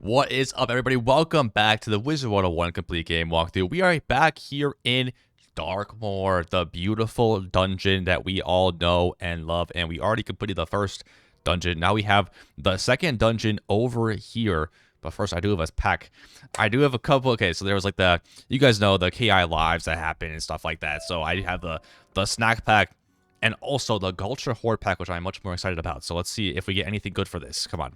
What is up, everybody? Welcome back to the Wizard101 complete game walkthrough. We are back here in Darkmoor, the beautiful dungeon that we all know and love, and we already completed the first dungeon. Now we have the second dungeon over here. But first, I do have a pack. I do have a couple. Okay, so there was like you guys know, the KI lives that happen and stuff like that. So I have the snack pack and also the Culture Horde pack, which I'm much more excited about. So let's see if we get anything good for this. Come on.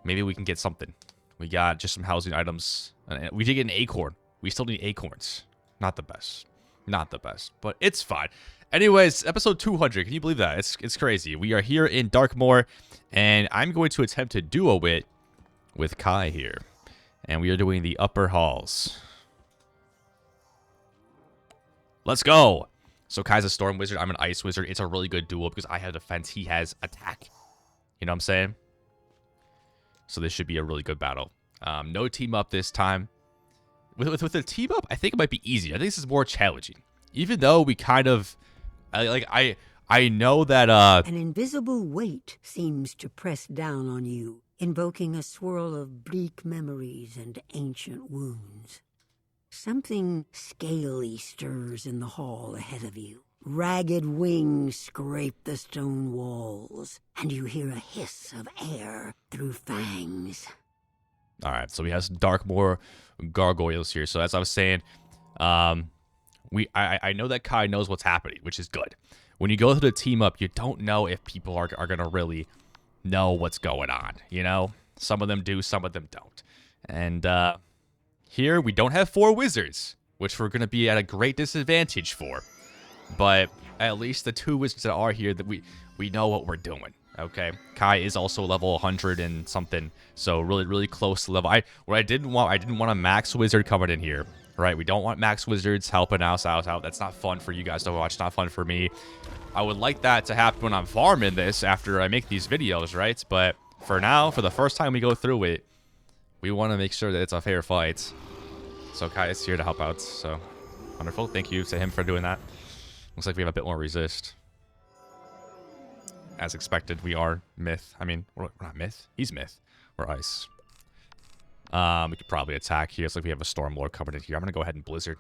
Maybe we can get something. We got just some housing items. We did get an acorn. We still need acorns. Not the best. Not the best, but it's fine. Anyways, episode 200. Can you believe that? It's crazy. We are here in Darkmoor, and I'm going to attempt to duo it with Kai here. And we are doing the upper halls. Let's go. So Kai's a storm wizard. I'm an ice wizard. It's a really good duo because I have defense. He has attack. You know what I'm saying? So this should be a really good battle. No team up this time. With the team up, I think it might be easier. I think this is more challenging. Even though we kind of... I know that... An invisible weight seems to press down on you, invoking a swirl of bleak memories and ancient wounds. Something scaly stirs in the hall ahead of you. Ragged wings scrape the stone walls, and you hear a hiss of air through fangs. Alright, so we have some Darkmoor gargoyles here. So as I was saying, I know that Kai knows what's happening, which is good. When you go through the team up, you don't know if people are going to really know what's going on, you know? Some of them do, some of them don't. And here we don't have 4 wizards, which we're going to be at a great disadvantage for. But at least the 2 wizards that are here, that we know what we're doing. Okay, Kai is also level 100 and something, so really close to level. I didn't want a max wizard coming in here, right? We don't want max wizards helping us out. That's not fun for you guys to watch. Not fun for me. I would like that to happen when I'm farming this after I make these videos, right? But for now, for the first time we go through it, we want to make sure that it's a fair fight. So Kai is here to help out. So wonderful. Thank you to him for doing that. Looks like we have a bit more resist. As expected, we are myth. I mean, we're not myth. He's myth. We're ice. We could probably attack here. It's like we have a storm lord coming in here. I'm going to go ahead and blizzard.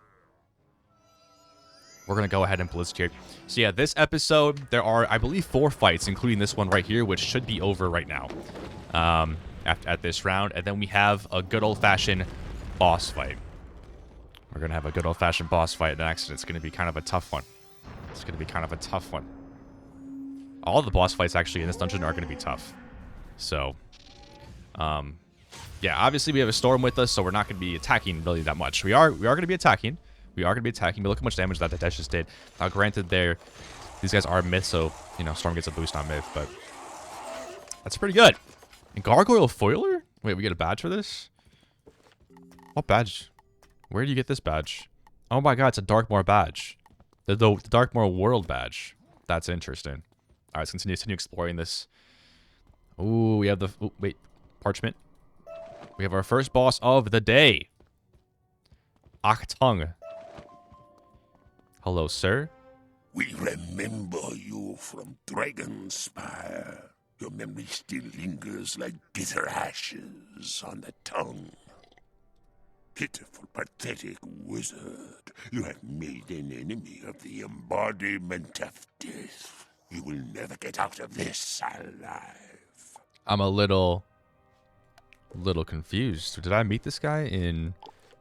We're going to go ahead and blizzard here. So yeah, this episode, there are, I believe, 4 fights, including this one right here, which should be over right now at this round. And then we have a good old-fashioned boss fight. We're going to have a good old-fashioned boss fight next, and it's going to be kind of a tough one. It's going to be kind of a tough one. All the boss fights, actually, in this dungeon are going to be tough. So, yeah, obviously we have a storm with us, so we're not going to be attacking really that much. We are going to be attacking. We are going to be attacking, but look how much damage that dash just did. Now, granted, these guys are myth, so, you know, storm gets a boost on myth, but that's pretty good. And Gargoyle Foiler? Wait, we get a badge for this? What badge? Where do you get this badge? Oh my god, it's a Darkmoor badge. The Darkmoor World badge. That's interesting. All right, let's continue exploring this. Ooh, we have the... Ooh, wait. Parchment. We have our first boss of the day. Achtung. Hello, sir. We remember you from Dragonspire. Your memory still lingers like bitter ashes on the tongue. Pitiful, pathetic wizard. You have made an enemy of the embodiment of death. You will never get out of this alive. I'm a little confused. Did I meet this guy in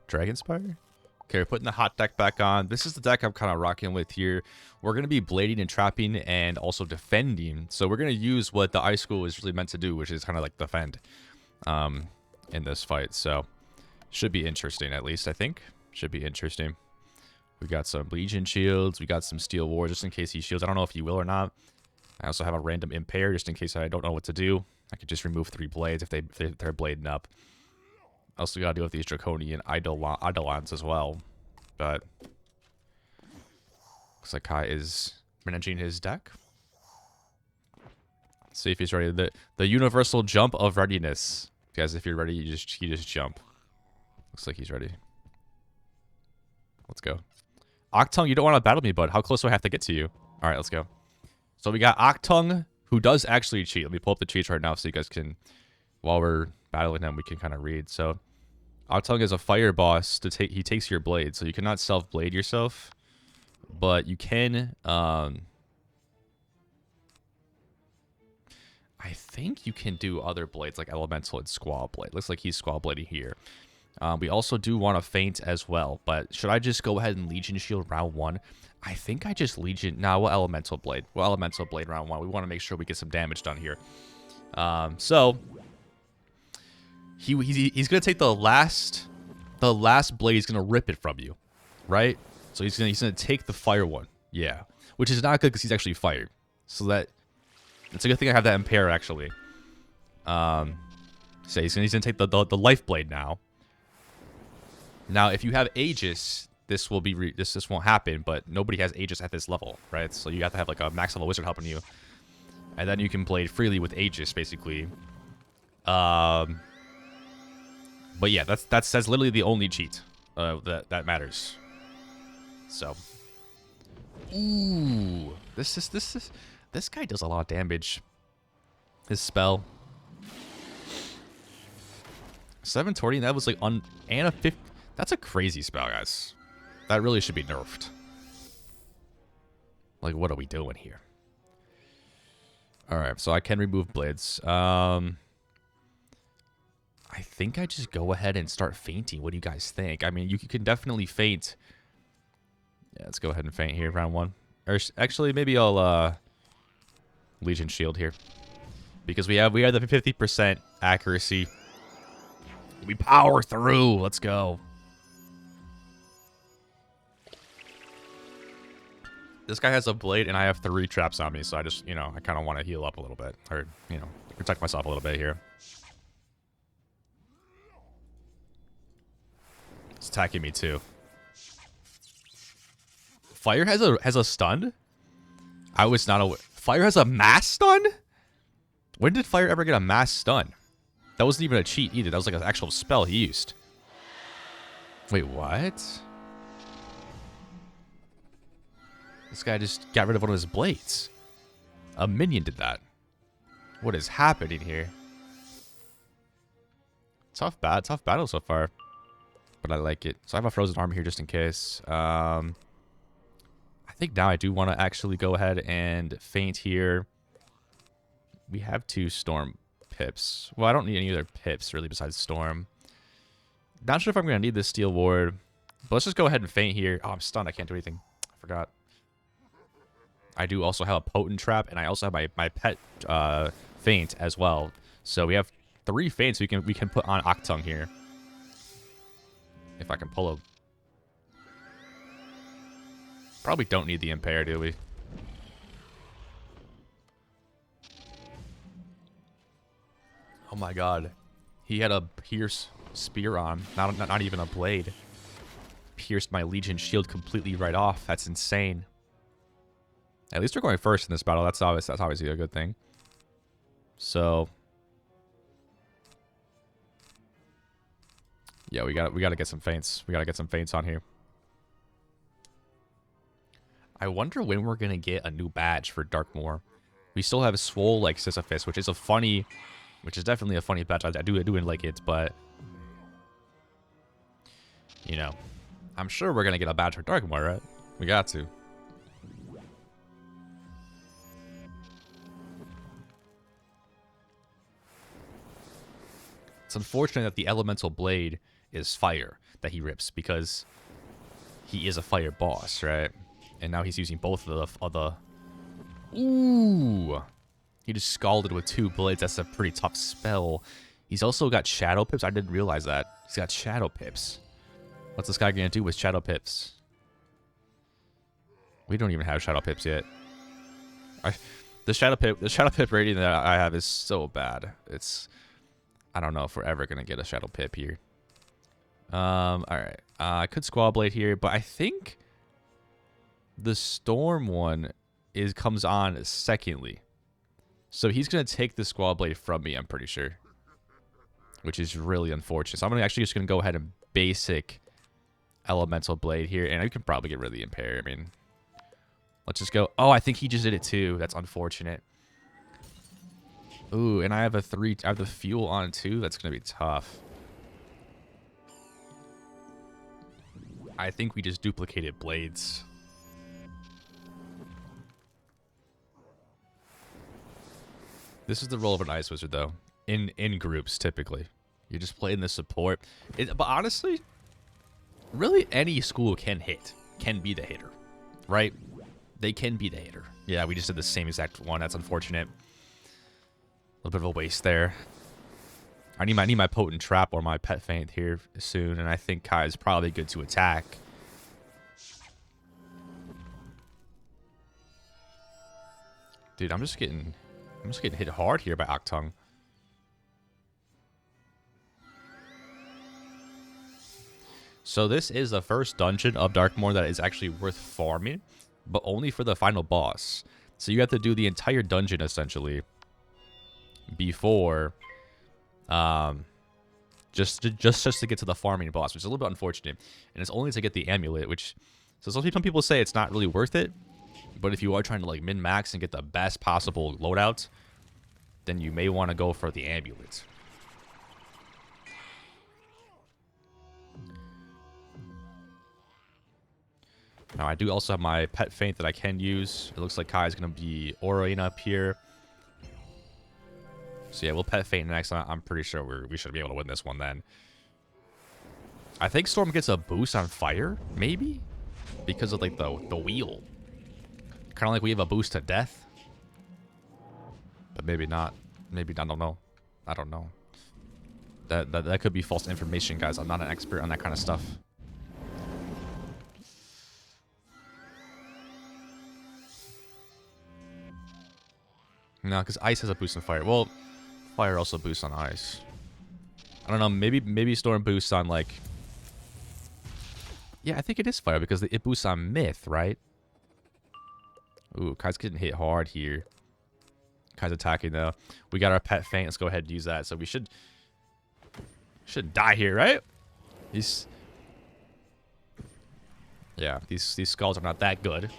Dragonspire? Okay, we're putting the hot deck back on. This is the deck I'm kind of rocking with here. We're going to be blading and trapping and also defending. So we're going to use what the ice school is really meant to do, which is kind of like defend in this fight. So should be interesting, at least, I think. Should be interesting. We got some Legion shields. We got some Steel War, just in case he shields. I don't know if he will or not. I also have a random impair, just in case I don't know what to do. I could just remove 3 blades if they're blading up. Also got to deal with these Draconian Eidolons as well. But looks like Kai is managing his deck. Let's see if he's ready. The universal jump of readiness. Guys, if you're ready, you just jump. Looks like he's ready. Let's go. Achtung, you don't want to battle me, bud. How close do I have to get to you? All right, let's go. So we got Achtung, who does actually cheat. Let me pull up the cheats right now so you guys can, while we're battling him, we can kind of read. So Octung is a fire boss. He takes your blade, so you cannot self-blade yourself, but you can. I think you can do other blades like elemental and squall blade. Looks like he's squall blading here. We also do want to feint as well, but should I just go ahead and Legion Shield round 1? I think I just Legion. Nah, we'll elemental blade. We'll elemental blade round 1. We want to make sure we get some damage done here. So he's gonna take the last blade. He's gonna rip it from you, right? So he's gonna take the fire one. Yeah, which is not good because he's actually fired. So it's a good thing I have that impair actually. So he's gonna take the life blade now. Now, if you have Aegis, this will be this won't happen. But nobody has Aegis at this level, right? So you have to have like a max level wizard helping you, and then you can blade freely with Aegis, basically. But yeah, that's literally the only cheat that matters. So, ooh, this guy does a lot of damage. His spell. 720, that was like and a 50. That's a crazy spell, guys. That really should be nerfed. Like, what are we doing here? Alright, so I can remove blades. I think I just go ahead and start fainting. What do you guys think? I mean, you can definitely feint. Yeah, let's go ahead and feint here, round 1. Or actually, maybe I'll Legion Shield here. Because we have the 50% accuracy. We power through. Let's go. This guy has a blade, and I have 3 traps on me, so I just, I kind of want to heal up a little bit. Or, protect myself a little bit here. It's attacking me, too. Fire has a stun? I was not aware. Fire has a mass stun? When did Fire ever get a mass stun? That wasn't even a cheat either. That was like an actual spell he used. Wait, what? This guy just got rid of one of his blades. A minion did that. What is happening here? Tough battle so far. But I like it. So I have a frozen arm here just in case. I think now I do want to actually go ahead and feint here. We have 2 storm pips. Well, I don't need any other pips really besides storm. Not sure if I'm going to need this steel ward. But let's just go ahead and feint here. Oh, I'm stunned. I can't do anything. I forgot. I do also have a potent trap, and I also have my pet feint as well. So we have 3 feints we can put on Octung here. If I can pull a... Probably don't need the impair, do we? Oh my god. He had a pierce spear on. Not even a blade. Pierced my Legion shield completely right off. That's insane. At least we're going first in this battle. That's obviously a good thing. So yeah, we gotta get some feints. We gotta get some feints on here. I wonder when we're gonna get a new badge for Darkmoor. We still have Swole like Sisyphus, which is definitely a funny badge. I do like it, but I'm sure we're gonna get a badge for Darkmoor, right? We got to. It's unfortunate that the elemental blade is fire that he rips because he is a fire boss, right? And now he's using both of the... Ooh! He just scalded with 2 blades. That's a pretty tough spell. He's also got shadow pips. I didn't realize that. He's got shadow pips. What's this guy gonna do with shadow pips? We don't even have shadow pips yet. The shadow pip rating that I have is so bad. I don't know if we're ever gonna get a shadow pip here. Alright. I could squall blade here, but I think the storm one comes on secondly. So he's gonna take the squall blade from me, I'm pretty sure. Which is really unfortunate. So I'm actually just gonna go ahead and basic elemental blade here, and I can probably get rid of the impair. I mean, let's just go. Oh, I think he just did it too. That's unfortunate. Ooh, and I have I have the fuel on too. That's gonna be tough. I think we just duplicated blades. This is the role of an ice wizard, though. In groups, typically, you just play in the support. But honestly, really, any school can be the hitter, right? They can be the hitter. Yeah, we just did the same exact one. That's unfortunate. A little bit of a waste there. I need my potent trap or my pet feint here soon, and I think Kai is probably good to attack. Dude, I'm just getting hit hard here by Octung. So this is the first dungeon of Darkmoor that is actually worth farming, but only for the final boss. So you have to do the entire dungeon essentially before just to get to the farming boss, which is a little bit unfortunate. And it's only to get the amulet, which so some people say it's not really worth it. But if you are trying to like min-max and get the best possible loadout, then you may want to go for the amulet. Now, I do also have my pet feint that I can use. It looks like Kai is going to be auraing up here. So yeah, we'll pet feint next. I'm pretty sure we should be able to win this one then. I think Storm gets a boost on fire, maybe? Because of like the wheel. Kind of like we have a boost to death. But maybe not. Maybe, I don't know. I don't know. That could be false information, guys. I'm not an expert on that kind of stuff. No, because ice has a boost on fire. Well, fire also boosts on ice. I don't know. Maybe Storm boosts on like... Yeah, I think it is fire because it boosts on myth, right? Ooh, Kai's getting hit hard here. Kai's attacking though. We got our pet feint. Let's go ahead and use that. So we should die here, right? These skulls are not that good.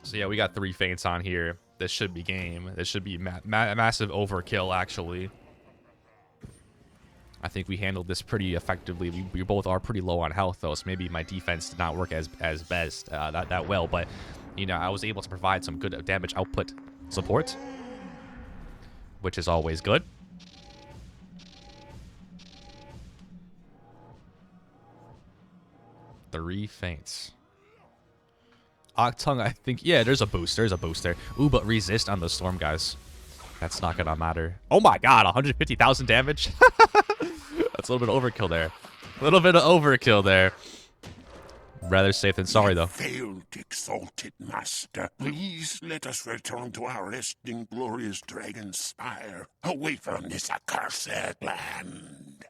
So yeah, we got 3 feints on here. This should be game. This should be massive overkill, actually. I think we handled this pretty effectively. We both are pretty low on health, though, so maybe my defense did not work as best that well. But, you know, I was able to provide some good damage output support, which is always good. Three feints. Octung, I think... Yeah, there's a boost. There's a boost there. Ooh, but resist on the storm, guys. That's not gonna matter. Oh my god, 150,000 damage? That's a little bit of overkill there. A little bit of overkill there. Rather safe than sorry, though. Failed, exalted master. Please let us return to our resting glorious dragon spire, away from this accursed land.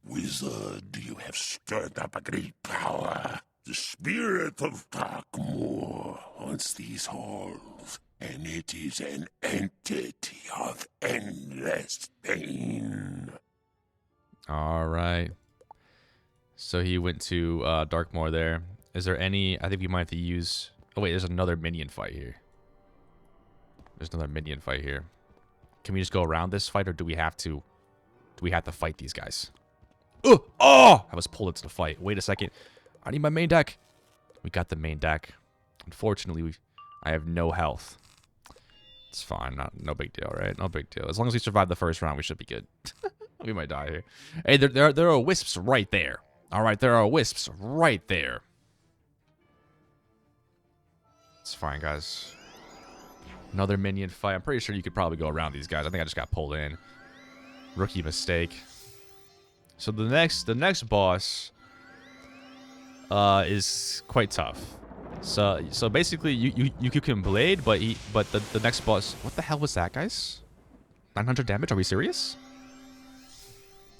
Wizard, you have stirred up a great power. The spirit of Darkmoor haunts these halls, and it is an entity of endless pain. All right. So he went to Darkmoor there. Is there any... I think we might have to use... Oh, wait, there's another minion fight here. There's another minion fight here. Can we just go around this fight, or do we have to... Do we have to fight these guys? Oh! I was pulled into the fight. Wait a second. I need my main deck. We got the main deck. Unfortunately, I have no health. It's fine. No big deal, right? No big deal. As long as we survive the first round, we should be good. We might die here. Hey, there are wisps right there. All right, there are wisps right there. It's fine, guys. Another minion fight. I'm pretty sure you could probably go around these guys. I think I just got pulled in. Rookie mistake. So the next boss is quite tough. So basically you can blade, but the next boss. What the hell was that, guys? 900 damage? Are we serious?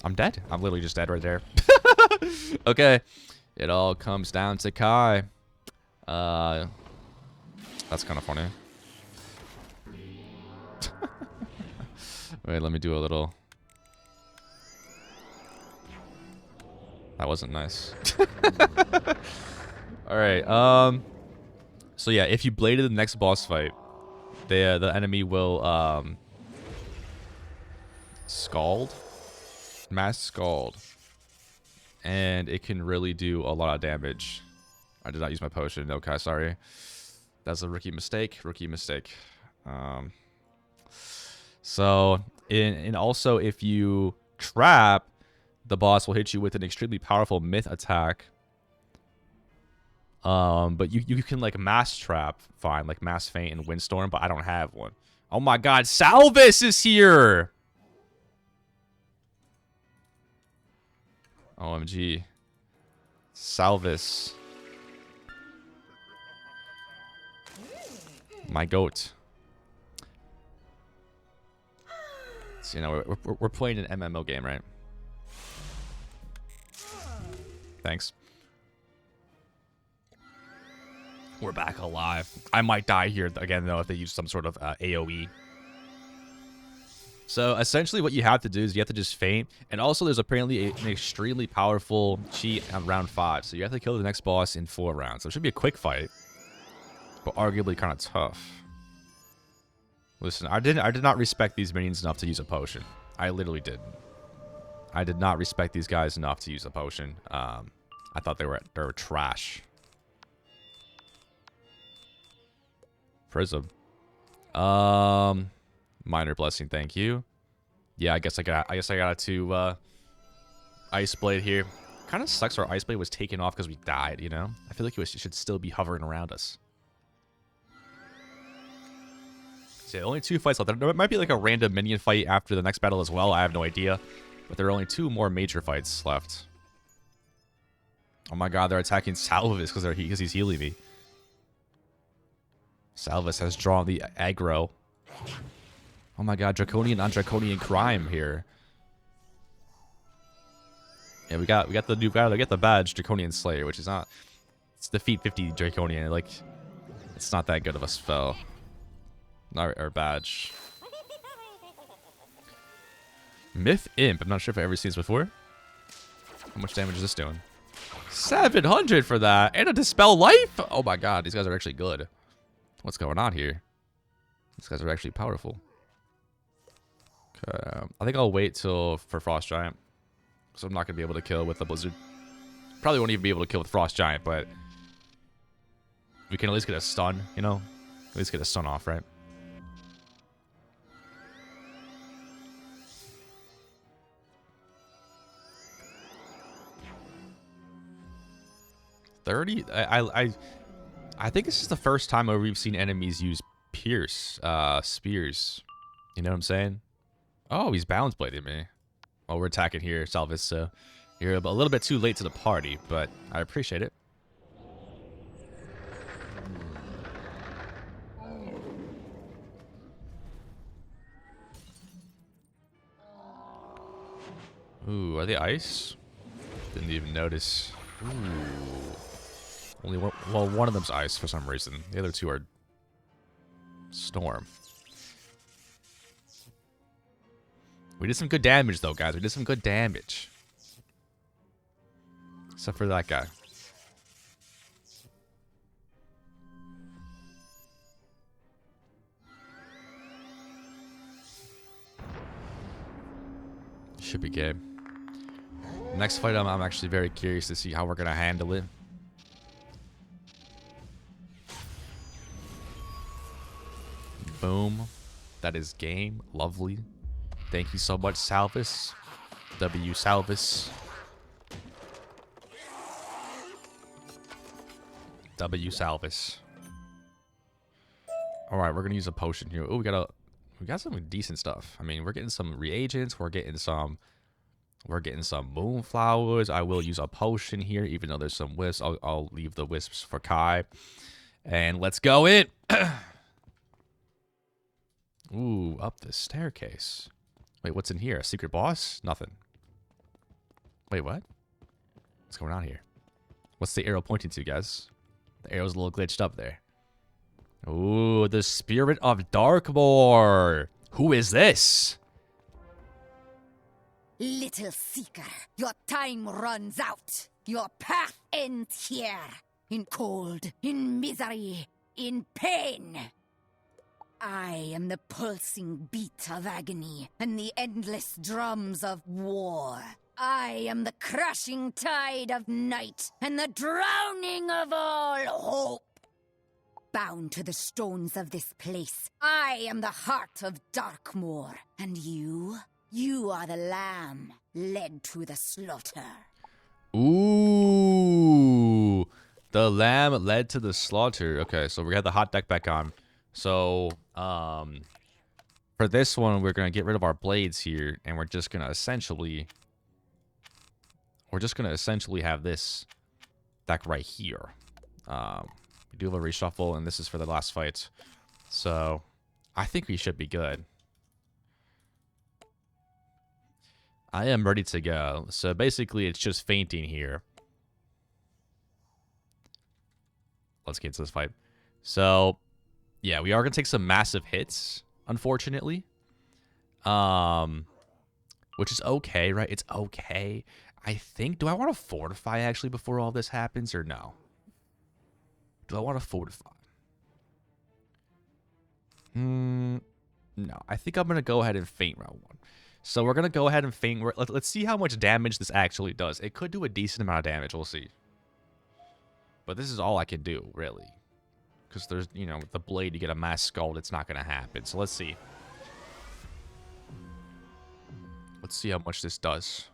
I'm dead. I'm literally just dead right there. Okay. It all comes down to Kai. That's kind of funny. Wait, let me do a little. That wasn't nice. All right. So yeah, if you bladed the next boss fight, the enemy will scald, mass scald, and it can really do a lot of damage. I did not use my potion. Okay, sorry. That's a rookie mistake. Rookie mistake. So, and also if you trap, the boss will hit you with an extremely powerful myth attack. But you can like mass trap, fine, like mass feint and windstorm, but I don't have one. Oh my god, Salvis is here! OMG. Salvis. My goat. So, you know, we're playing an MMO game, right? Thanks. We're back alive. I might die here again, though, if they use some sort of AoE. So, essentially, what you have to do is you have to just feint. And also, there's apparently an extremely powerful cheat on round 5. So, you have to kill the next boss in 4 rounds. So, it should be a quick fight. But arguably kind of tough. Listen, I did not respect these minions enough to use a potion. I literally didn't. I did not respect these guys enough to use a potion. I thought they were trash. Prism. Minor blessing, thank you. Yeah, I guess I got to Ice Blade here. Kind of sucks our Ice Blade was taken off because we died, you know? I feel like it should still be hovering around us. So yeah, only 2 fights left. There might be like a random minion fight after the next battle as well. I have no idea. But there are only 2 more major fights left. Oh my god, they're attacking Salvis because he's healing me. Salvis has drawn the aggro. Oh my god, draconian on draconian crime here. Yeah, we got the new battle. We get the badge, Draconian Slayer, which is not. It's defeat 50 draconian. Like, it's not that good of a spell. Our badge. Myth Imp. I'm not sure if I've ever seen this before. How much damage is this doing? 700 for that. And a Dispel Life? Oh my god, these guys are actually good. What's going on here? These guys are actually powerful. Okay, I think I'll wait for Frost Giant. So I'm not going to be able to kill with the Blizzard. Probably won't even be able to kill with Frost Giant, but we can at least get a stun, you know? At least get a stun off, right? I think this is the first time where we've seen enemies use spears. You know what I'm saying? Oh, he's balance blading me. Well, we're attacking here, Salvis, so you're a little bit too late to the party, but I appreciate it. Ooh, are they ice? Didn't even notice. Ooh. Only one, well, one of them's ice for some reason. The other 2 are storm. We did some good damage, though, guys. We did some good damage. Except for that guy. Should be game. Next fight, I'm actually very curious to see how we're going to handle it. Boom. That is game. Lovely. Thank you so much, Salvis. W Salvis. W Salvis. Alright, we're gonna use a potion here. Oh, we got some decent stuff. I mean, we're getting some reagents, we're getting some moonflowers. I will use a potion here, even though there's some wisps. I'll leave the wisps for Kai. And let's go in. Ooh, up the staircase. Wait, what's in here? A secret boss? Nothing. Wait, what? What's going on here? What's the arrow pointing to, guys? The arrow's a little glitched up there. Ooh, the Spirit of Darkmoor. Who is this? Little seeker, your time runs out. Your path ends here. In cold, in misery, in pain. I am the pulsing beat of agony and the endless drums of war. I am the crashing tide of night and the drowning of all hope. Bound to the stones of this place, I am the heart of Darkmoor. And you are the lamb led to the slaughter. Ooh, the lamb led to the slaughter. Okay, so we got the hot deck back on. So, for this one, we're gonna get rid of our blades here, and we're just gonna essentially have this deck right here. We do have a reshuffle, and this is for the last fight. So, I think we should be good. I am ready to go. So, basically, it's just fainting here. Let's get into this fight. So, yeah, we are going to take some massive hits, unfortunately. Which is okay, right? It's okay. I think, do I want to fortify, actually, before all this happens, or no? Do I want to fortify? No. I think I'm going to go ahead and faint round one. So we're going to go ahead and faint. Let's see how much damage this actually does. It could do a decent amount of damage. We'll see. But this is all I can do, really. Because there's, you know, with the blade, you get a mass scald. It's not going to happen. So let's see. Let's see how much this does.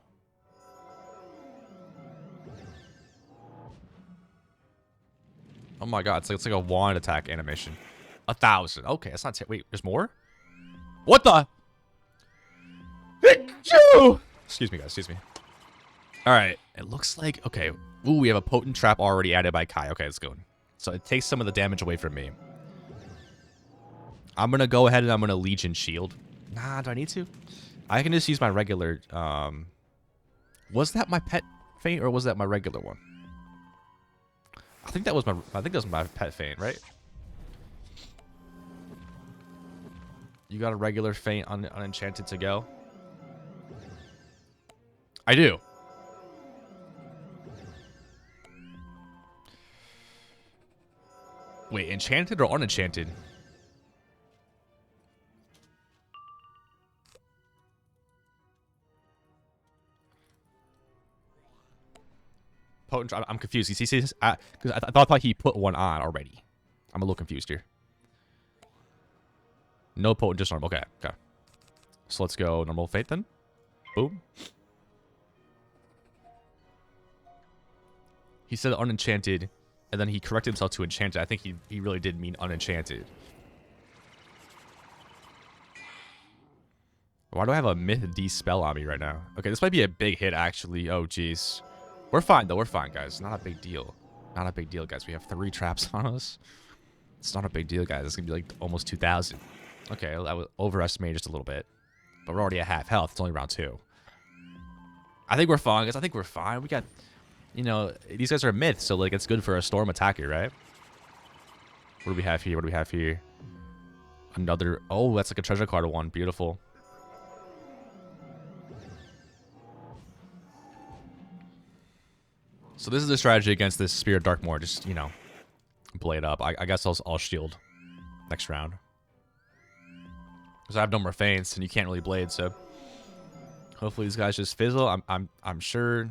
Oh my god, it's like a wand attack animation. 1,000. Okay, that's not... Wait, there's more? What the? Excuse me, guys. Excuse me. Alright, it looks like... Okay. Ooh, we have a potent trap already added by Kai. Okay, let's go. So it takes some of the damage away from me. I'm going to go ahead and I'm going to Legion Shield. Nah, do I need to? I can just use my regular... Was that my pet feint or was that my regular one? I think that was my pet feint, right? You got a regular feint on Enchanted to go? I do. Wait, enchanted or unenchanted? Potent. I'm confused. You see, because I thought he put one on already. I'm a little confused here. No potent, just normal. Okay, okay. So let's go normal fate then. Boom. He said unenchanted, and then he corrected himself to enchanted. I think he really did mean unenchanted. Why do I have a Myth D spell on me right now? Okay, this might be a big hit, actually. Oh, jeez. We're fine, though. We're fine, guys. Not a big deal. Not a big deal, guys. We have 3 traps on us. It's not a big deal, guys. It's going to be like almost 2,000. Okay, I would overestimate just a little bit. But we're already at half health. It's only round 2. I think we're fine, guys. I think we're fine. We got... You know, these guys are myths, so, like, it's good for a storm attacker, right? What do we have here? What do we have here? Another... Oh, that's like a treasure card one. Beautiful. So this is the strategy against this Spirit Darkmoor. Just, you know, blade up. I guess I'll shield next round. Because I have no more feints, and you can't really blade, so... Hopefully these guys just fizzle. I'm sure...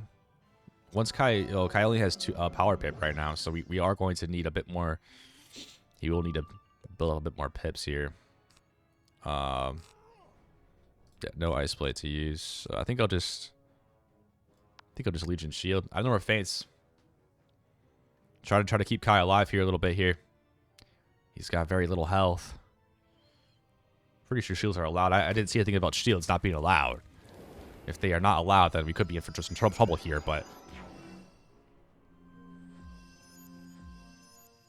Once Kai only has 2 power pip right now, so we are going to need a bit more. He will need to build up a bit more pips here. Yeah, no ice blade to use. So I think I'll just Legion Shield. I have no more feints. Try to keep Kai alive here a little bit here. He's got very little health. Pretty sure shields are allowed. I didn't see anything about shields not being allowed. If they are not allowed, then we could be in for just some trouble here, but...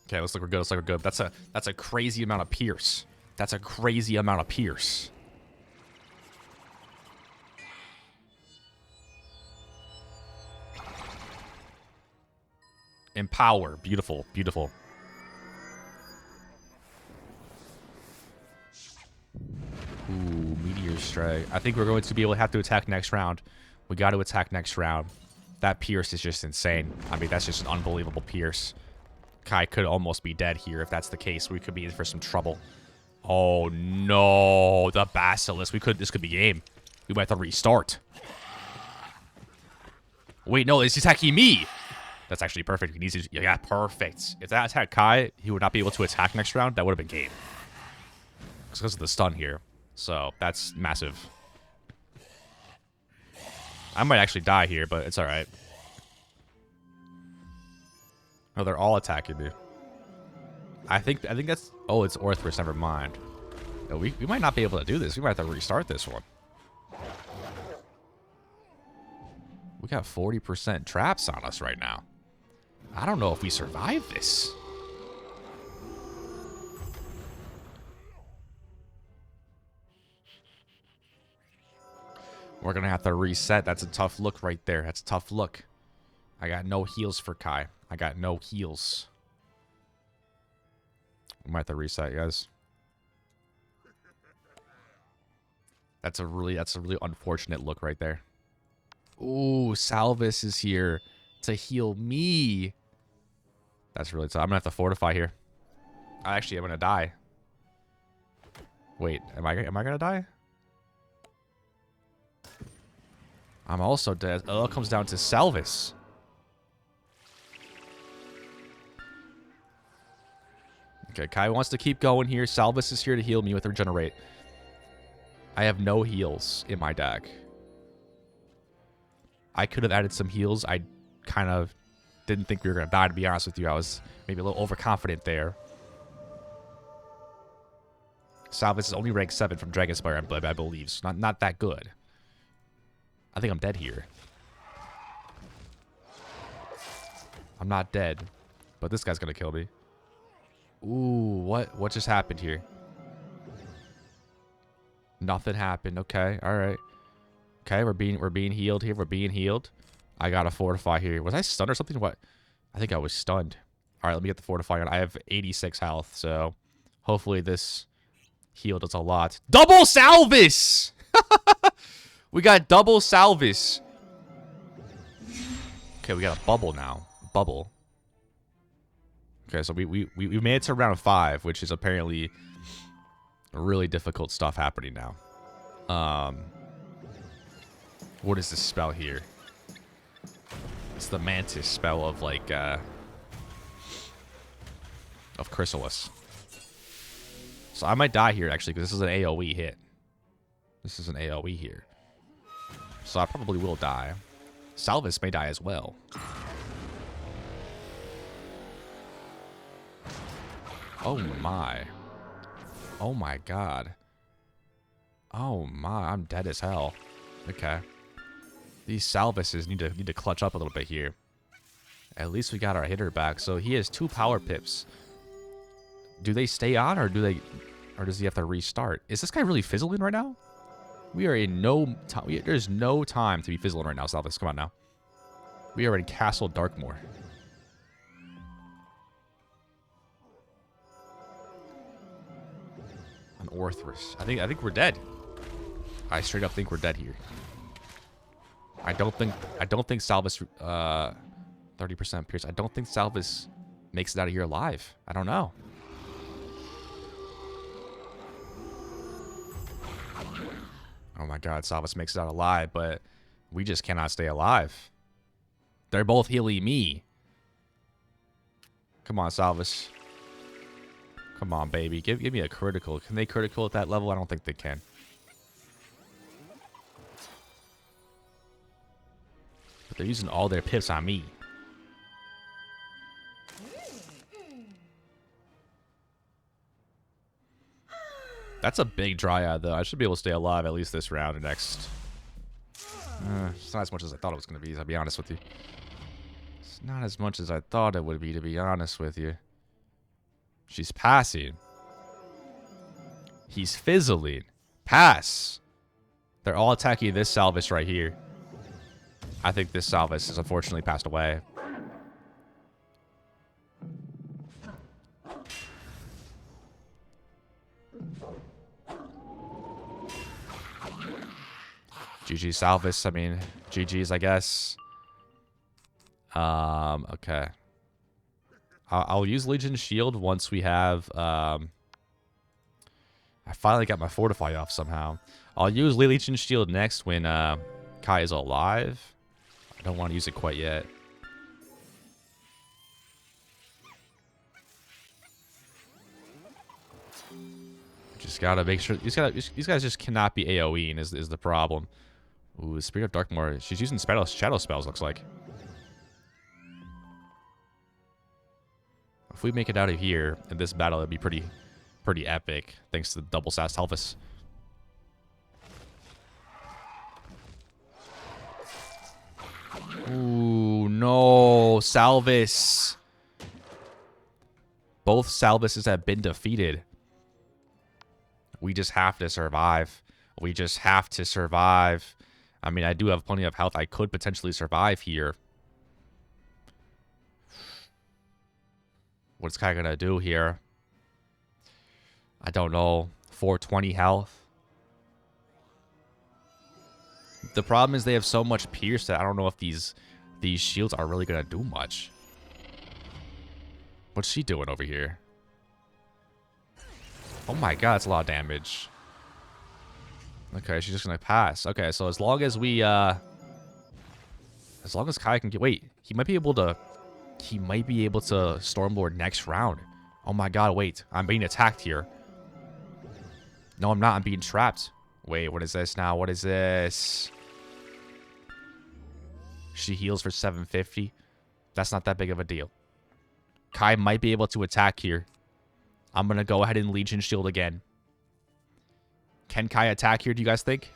Okay, looks like we're good. Looks like we're good. That's a crazy amount of pierce. That's a crazy amount of pierce. Empower. Beautiful. Beautiful. Ooh, Meteor Strike. I think we're going to be able to have to attack next round. We got to attack next round. That pierce is just insane. I mean, that's just an unbelievable pierce. Kai could almost be dead here if that's the case. We could be in for some trouble. Oh no, the Basilisk. This could be game. We might have to restart. Wait, no, it's attacking me. That's actually perfect. He needs to, yeah, perfect. If that attacked Kai, he would not be able to attack next round. That would have been game. It's because of the stun here. So that's massive. I might actually die here, but it's alright. Oh, they're all attacking me. I think that's... Oh, it's Orthrus. Never mind. No, we might not be able to do this. We might have to restart this one. We got 40% traps on us right now. I don't know if we survive this. We're going to have to reset. That's a tough look right there. That's a tough look. I got no heals for Kai. I got no heals. We might have to reset, guys. That's a really unfortunate look right there. Ooh, Salvis is here to heal me. That's really tough. I'm gonna have to fortify here. Actually, I'm gonna die. Wait, am I gonna die? I'm also dead. It all comes down to Salvis. Okay, Kai wants to keep going here. Salvis is here to heal me with Regenerate. I have no heals in my deck. I could have added some heals. I kind of didn't think we were going to die, to be honest with you. I was maybe a little overconfident there. Salvis is only rank 7 from Dragonspire, I believe. So not that good. I think I'm dead here. I'm not dead, but this guy's going to kill me. Ooh, what just happened here? Nothing happened. Okay, all right. Okay, we're being healed here. We're being healed. I gotta fortify here. Was I stunned or something? What? I think I was stunned. All right, let me get the fortify on. I have 86 health, so hopefully this heal does a lot. Double Salvis! We got double Salvis. Okay, we got a bubble now. Bubble. Okay, so we made it to round 5, which is apparently really difficult stuff happening now. What is this spell here? It's the Mantis spell of like of Chrysalis. So I might die here actually because this is an AoE hit. This is an AoE here. So I probably will die. Salvis may die as well. Oh my. Oh my god. Oh my, I'm dead as hell. Okay. These Salvises need to clutch up a little bit here. At least we got our hitter back. So he has 2 power pips. Do they stay on or does he have to restart? Is this guy really fizzling right now? We are in no time. There's no time to be fizzling right now, Salvis. Come on now. We are in Castle Darkmoor. An Orthrus. I think we're dead. I straight up think we're dead here. I don't think Salvis 30% pierce. I don't think Salvis makes it out of here alive. I don't know. Oh my god, Salvis makes it out alive, but we just cannot stay alive. They're both healing me. Come on, Salvis. Come on, baby. Give me a critical. Can they critical at that level? I don't think they can. But they're using all their pips on me. That's a big dryad, though. I should be able to stay alive at least this round or next. It's not as much as I thought it was going to be, I'll be honest with you. It's not as much as I thought it would be, to be honest with you. She's passing. He's fizzling. Pass. They're all attacking this Salvis right here. I think this Salvis has unfortunately passed away. GG Salvis. I mean, GG's, I guess. Okay. I'll use Legion's Shield once we have... I finally got my Fortify off somehow. I'll use Legion's Shield next when Kai is alive. I don't want to use it quite yet. Just gotta make sure these guys just cannot be AoEing is the problem. Ooh, Spirit of Darkmoor. She's using shadow spells, looks like. If we make it out of here in this battle, it'd be pretty epic, thanks to the double sass Telvis. Ooh, no, Salvis. Both Salvises have been defeated. We just have to survive. We just have to survive. I mean, I do have plenty of health. I could potentially survive here. What's Kai gonna do here? I don't know. 420 health. The problem is they have so much pierce that I don't know if these shields are really gonna do much. What's she doing over here? Oh my god, it's a lot of damage. Okay, she's just gonna pass. Okay, so as long as we as long as Kai can get... Wait, he might be able to Stormlord next round. Oh my god, wait. I'm being attacked here. No, I'm not. I'm being trapped. Wait, what is this now? What is this? She heals for 750. That's not that big of a deal. Kai might be able to attack here. I'm going to go ahead and Legion Shield again. Can Kai attack here, do you guys think?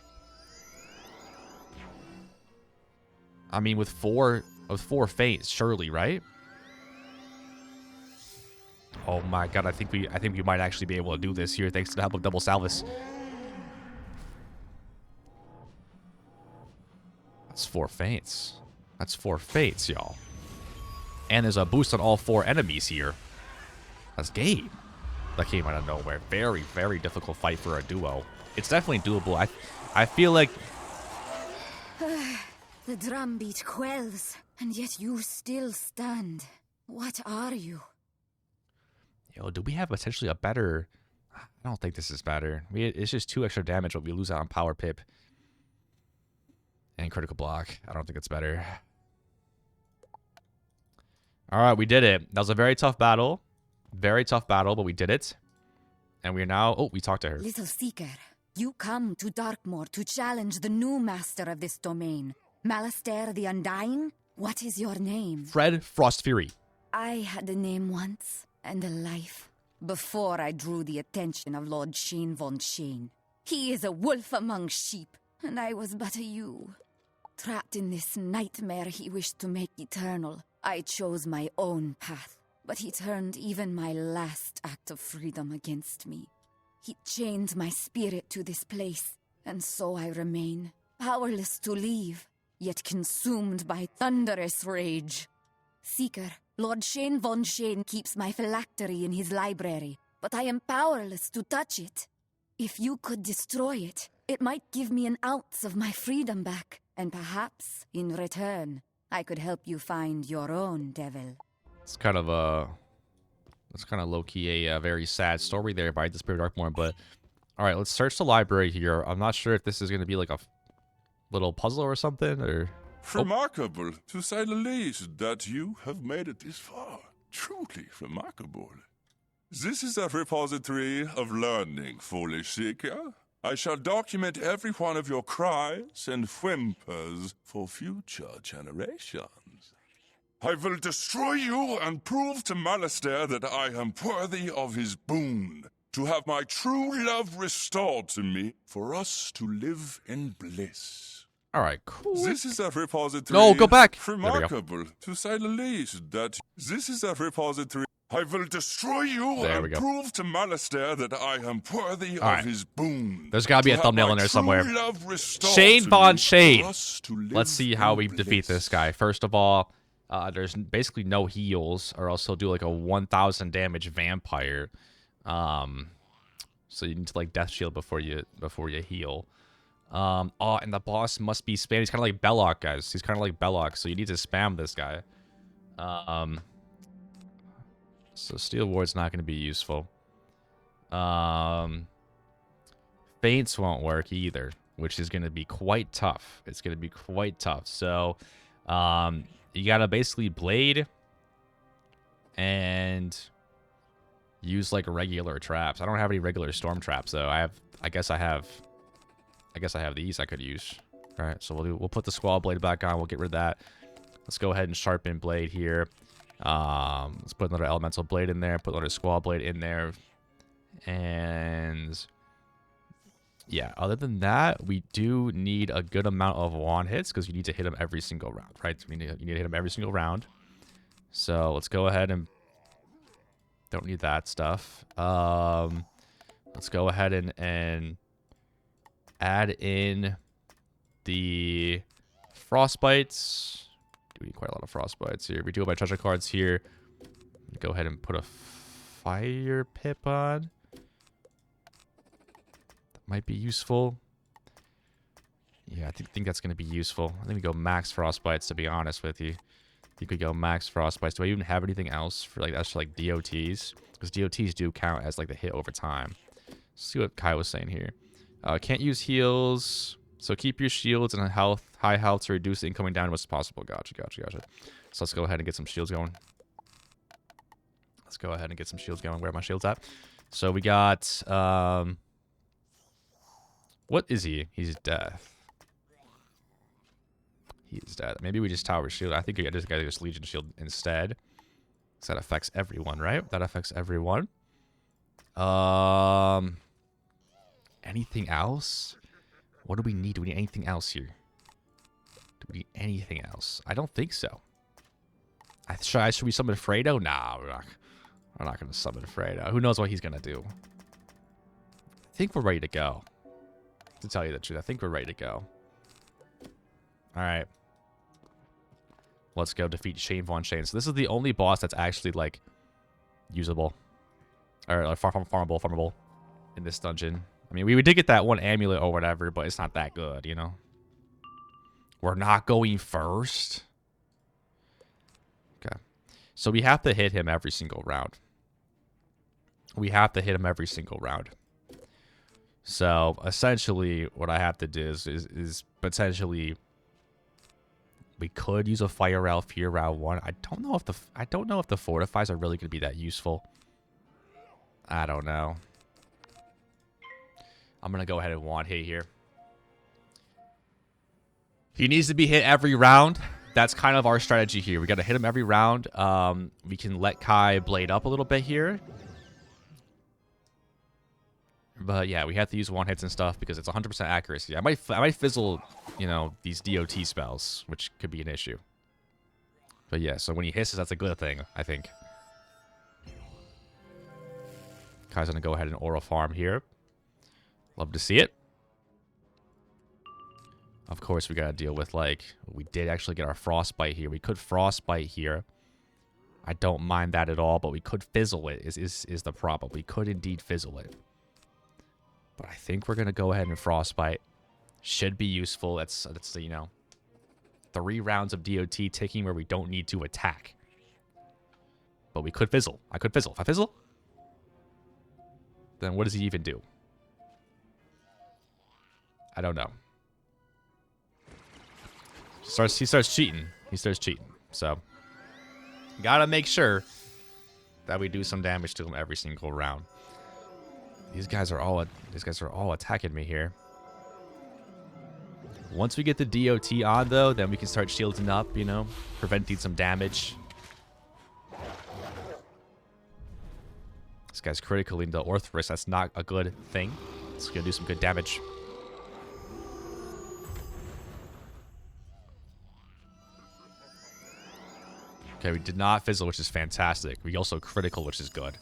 I mean, with four feints, surely, right? Oh my god, I think we might actually be able to do this here thanks to the help of double Salvis. That's 4 feints. That's 4 feints, y'all. And there's a boost on all 4 enemies here. That's game. That came out of nowhere. Very, very difficult fight for a duo. It's definitely doable. I feel like... The drumbeat quells, and yet you still stand. What are you? Yo, do we have potentially a better... I don't think this is better. It's just 2 extra damage, but we lose out on Power Pip. And Critical Block. I don't think it's better. Alright, we did it. That was a very tough battle. Very tough battle, but we did it. And we are now... Oh, we talked to her. Little Seeker, you come to Darkmoor to challenge the new master of this domain. Malastair the Undying? What is your name? Fred Frostfury. I had a name once, and a life, before I drew the attention of Lord Shane von Shane. He is a wolf among sheep, and I was but a ewe. Trapped in this nightmare he wished to make eternal, I chose my own path. But he turned even my last act of freedom against me. He chained my spirit to this place, and so I remain, powerless to leave, yet consumed by thunderous rage. Seeker, Lord Shane von Shane keeps my phylactery in his library, but I am powerless to touch it. If you could destroy it, it might give me an ounce of my freedom back, and perhaps, in return, I could help you find your own devil. It's kind of low-key a very sad story there by the Spirit of Darkmoor, but alright, let's search the library here. I'm not sure if this is going to be like a little puzzle or something, or... Remarkable, to say the least, that you have made it this far. Truly remarkable. This is a repository of learning, foolish seeker. I shall document every one of your cries and whimpers for future generations. I will destroy you and prove to Malastair that I am worthy of his boon, to have my true love restored to me, for us to live in bliss. All right, cool. This is a repository. No, go back. Remarkable, to say the least, that this is a repository. I will destroy you and prove to Malastair that I am worthy of his boon. There's got to be a thumbnail in there somewhere. Shane von Shane. Let's see how we defeat this guy. First of all, there's basically no heals, or else he'll do like a 1,000 damage vampire. So you need to like death shield before you heal. Oh, and the boss must be spam. He's kind of like Belloc, guys. He's kind of like Belloc, so you need to spam this guy. So Steel Ward's not going to be useful. Feints won't work either, which is going to be quite tough. It's going to be quite tough. So you got to basically Blade and use like regular traps. I don't have any regular storm traps though. I guess I have these I could use. All right, so we'll put the Squall Blade back on. We'll get rid of that. Let's go ahead and sharpen Blade here. Let's put another Elemental Blade in there. Put another Squall Blade in there. And yeah, other than that, we do need a good amount of wand hits because you need to hit them every single round, right? So you need to hit them every single round. So let's go ahead and don't need that stuff. Let's go ahead and add in the frostbites. Do we need quite a lot of frostbites here? We do have my treasure cards here. Go ahead and put a fire pip on. That might be useful. Yeah, I think that's going to be useful. I think we go max frostbites, to be honest with you. You could go max frostbites. Do I even have anything else for like that's like DOTs? Because DOTs do count as like the hit over time. Let's see what Kai was saying here. Can't use heals. So keep your shields and high health to reduce the incoming damage as possible. Gotcha. So let's go ahead and get some shields going. Where are my shields at? So we got what is he? He's death. He's dead. Maybe we just Tower Shield. I think I just gotta use Legion Shield instead. So that affects everyone, right? That affects everyone. Anything else? What do we need? Do we need anything else here? Do we need anything else? I don't think so. Should we summon Fredo? Nah, we're not gonna summon Fredo. Who knows what he's gonna do? I think we're ready to go. To tell you the truth, I think we're ready to go. Alright. Let's go defeat Shane Von Shane. So this is the only boss that's actually, like, usable. Or farmable in this dungeon. I mean, we did get that one amulet or whatever, but it's not that good, you know? We're not going first? Okay. So we have to hit him every single round. So, essentially, what I have to do is potentially... We could use a Fire Elf here round 1. I don't know if the Fortifies are really going to be that useful. I don't know. I'm going to go ahead and wand hit here. He needs to be hit every round. That's kind of our strategy here. We got to hit him every round. We can let Kai blade up a little bit here. But yeah, we have to use one hits and stuff because it's 100% accuracy. I might fizzle, you know, these DOT spells, which could be an issue. But yeah, so when he hisses, that's a good thing, I think. Kai's gonna go ahead and aura farm here. Love to see it. Of course, we gotta deal with, like, we did actually get our frostbite here. We could frostbite here. I don't mind that at all, but we could fizzle it is the problem. We could indeed fizzle it. But I think we're going to go ahead and frostbite. Should be useful. That's you know, 3 rounds of DOT ticking where we don't need to attack. But we could fizzle. I could fizzle. If I fizzle, then what does he even do? I don't know. He starts cheating. So, gotta make sure that we do some damage to him every single round. These guys are all attacking me here. Once we get the DOT on, though, then we can start shielding up, you know, preventing some damage. This guy's critical into Orthrus. That's not a good thing. It's gonna do some good damage. Okay, we did not fizzle, which is fantastic. We also critical, which is good.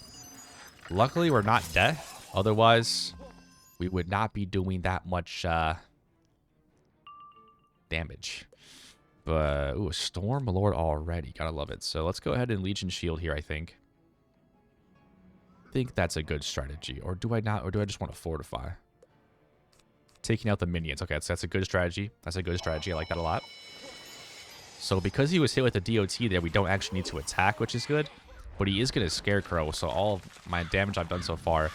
Luckily, we're not dead. Otherwise, we would not be doing that much damage. But, ooh, a Storm Lord already. Gotta love it. So let's go ahead and Legion Shield here, I think. I think that's a good strategy. Or do I not? Or do I just want to Fortify? Taking out the minions. Okay, that's a good strategy. I like that a lot. So because he was hit with the DOT there, we don't actually need to attack, which is good. But he is going to Scarecrow, so all of my damage I've done so far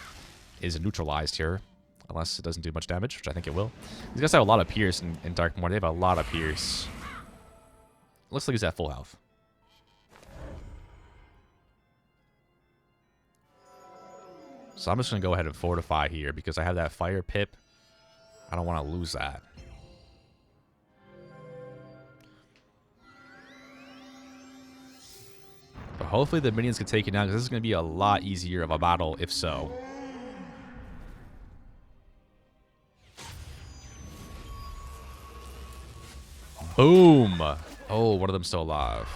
is neutralized here. Unless it doesn't do much damage, which I think it will. These guys have a lot of Pierce in Darkmoor. They have a lot of Pierce. Looks like he's at full health. So I'm just going to go ahead and fortify here because I have that fire pip. I don't want to lose that. But hopefully the minions can take it down because this is going to be a lot easier of a battle if so. Boom! Oh, one of them's still alive.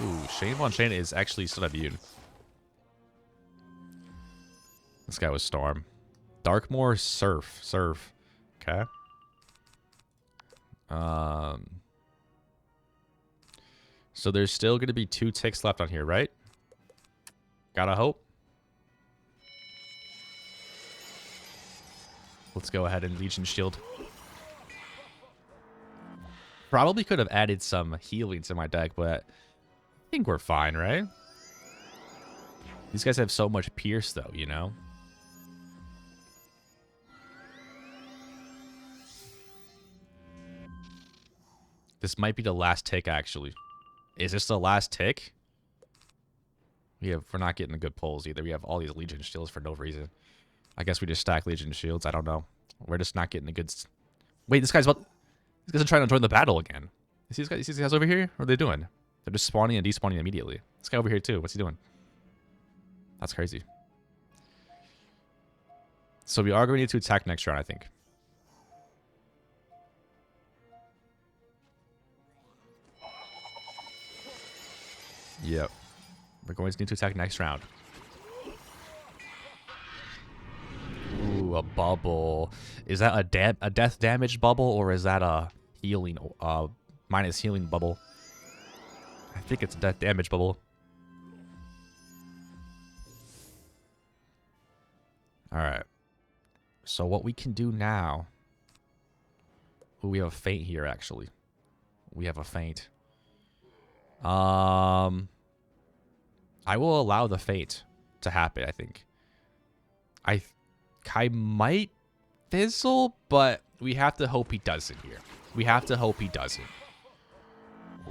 Ooh, Shane Von Shane is actually still immune. This guy was Storm. Darkmoor, Surf. Surf. Okay. So there's still going to be 2 ticks left on here, right? Gotta hope. Let's go ahead and Legion Shield. Probably could have added some healing to my deck, but I think we're fine, right? These guys have so much Pierce, though, you know? This might be the last tick, actually. Is this the last tick? We're not getting the good pulls either. We have all these Legion Shields for no reason. I guess we just stack Legion Shields. I don't know. We're just not getting the good... Wait, these guys are trying to join the battle again. You see these guys over here? What are they doing? They're just spawning and despawning immediately. This guy over here, too. What's he doing? That's crazy. So we are going to need to attack next round, I think. Yep. We're going to need to attack next round. Ooh, a bubble. Is that a death damage bubble or is that a healing minus healing bubble? I think it's a death damage bubble. Alright. So what we can do now... Ooh, we have a feint here, actually. We have a feint. I will allow the feint to happen, I think. I might fizzle, but we have to hope he doesn't here. We have to hope he doesn't.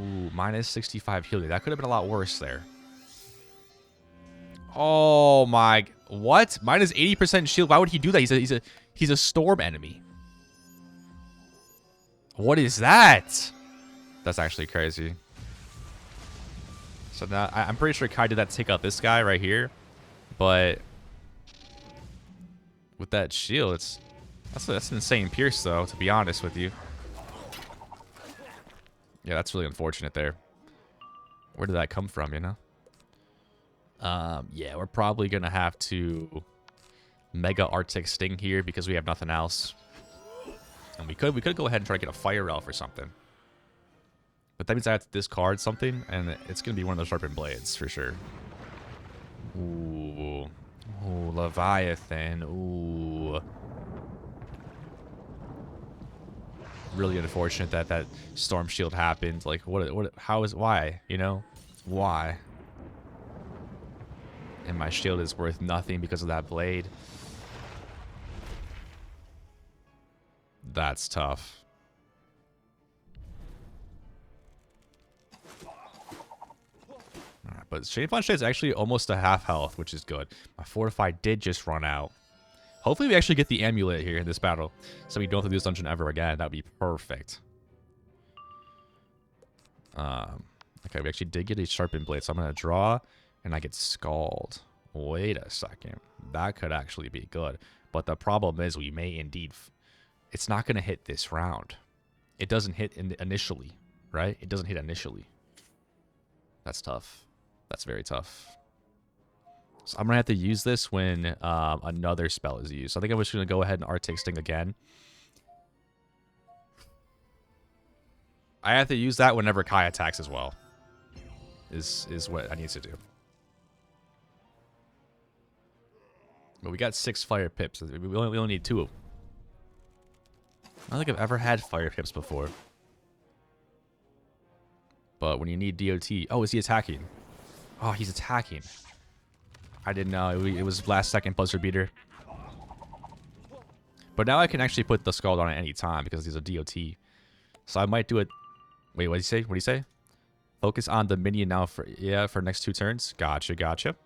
Ooh, minus 65 healing. That could have been a lot worse there. Oh my... What? Minus 80% shield. Why would he do that? He's a storm enemy. What is that? That's actually crazy. So now I'm pretty sure Kai did that to take out this guy right here, but with that shield, that's an insane pierce though. To be honest with you, yeah, that's really unfortunate there. Where did that come from? You know? Yeah, we're probably gonna have to Mega Arctic Sting here because we have nothing else, and we could go ahead and try to get a Fire Elf or something. But that means I have to discard something, and it's going to be one of those sharpened blades, for sure. Ooh. Ooh, Leviathan. Ooh. Really unfortunate that that Storm Shield happened. Like, why? You know? Why? And my shield is worth nothing because of that blade. That's tough. But Shane Von Shade is actually almost a half health, which is good. My Fortify did just run out. Hopefully we actually get the amulet here in this battle, so we don't have to do this dungeon ever again. That would be perfect. Okay, we actually did get a sharpened blade, so I'm going to draw, and I get Scald. Wait a second. That could actually be good. But the problem is we may indeed... It's not going to hit this round. It doesn't hit initially, right? It doesn't hit initially. That's tough. That's very tough. So I'm going to have to use this when another spell is used. So I think I'm just going to go ahead and Arctic Sting again. I have to use that whenever Kai attacks as well. Is what I need to do. But we got 6 fire pips. We only need 2. I don't think I've ever had fire pips before. but when you need DOT... Oh, is he attacking? Oh, he's attacking. I didn't know. It was last second buzzer beater. But now I can actually put the Scald on at any time because he's a DOT. So I might do it... Wait, what did he say? What did he say? Focus on the minion now for... Yeah, for next 2 turns. Gotcha, gotcha.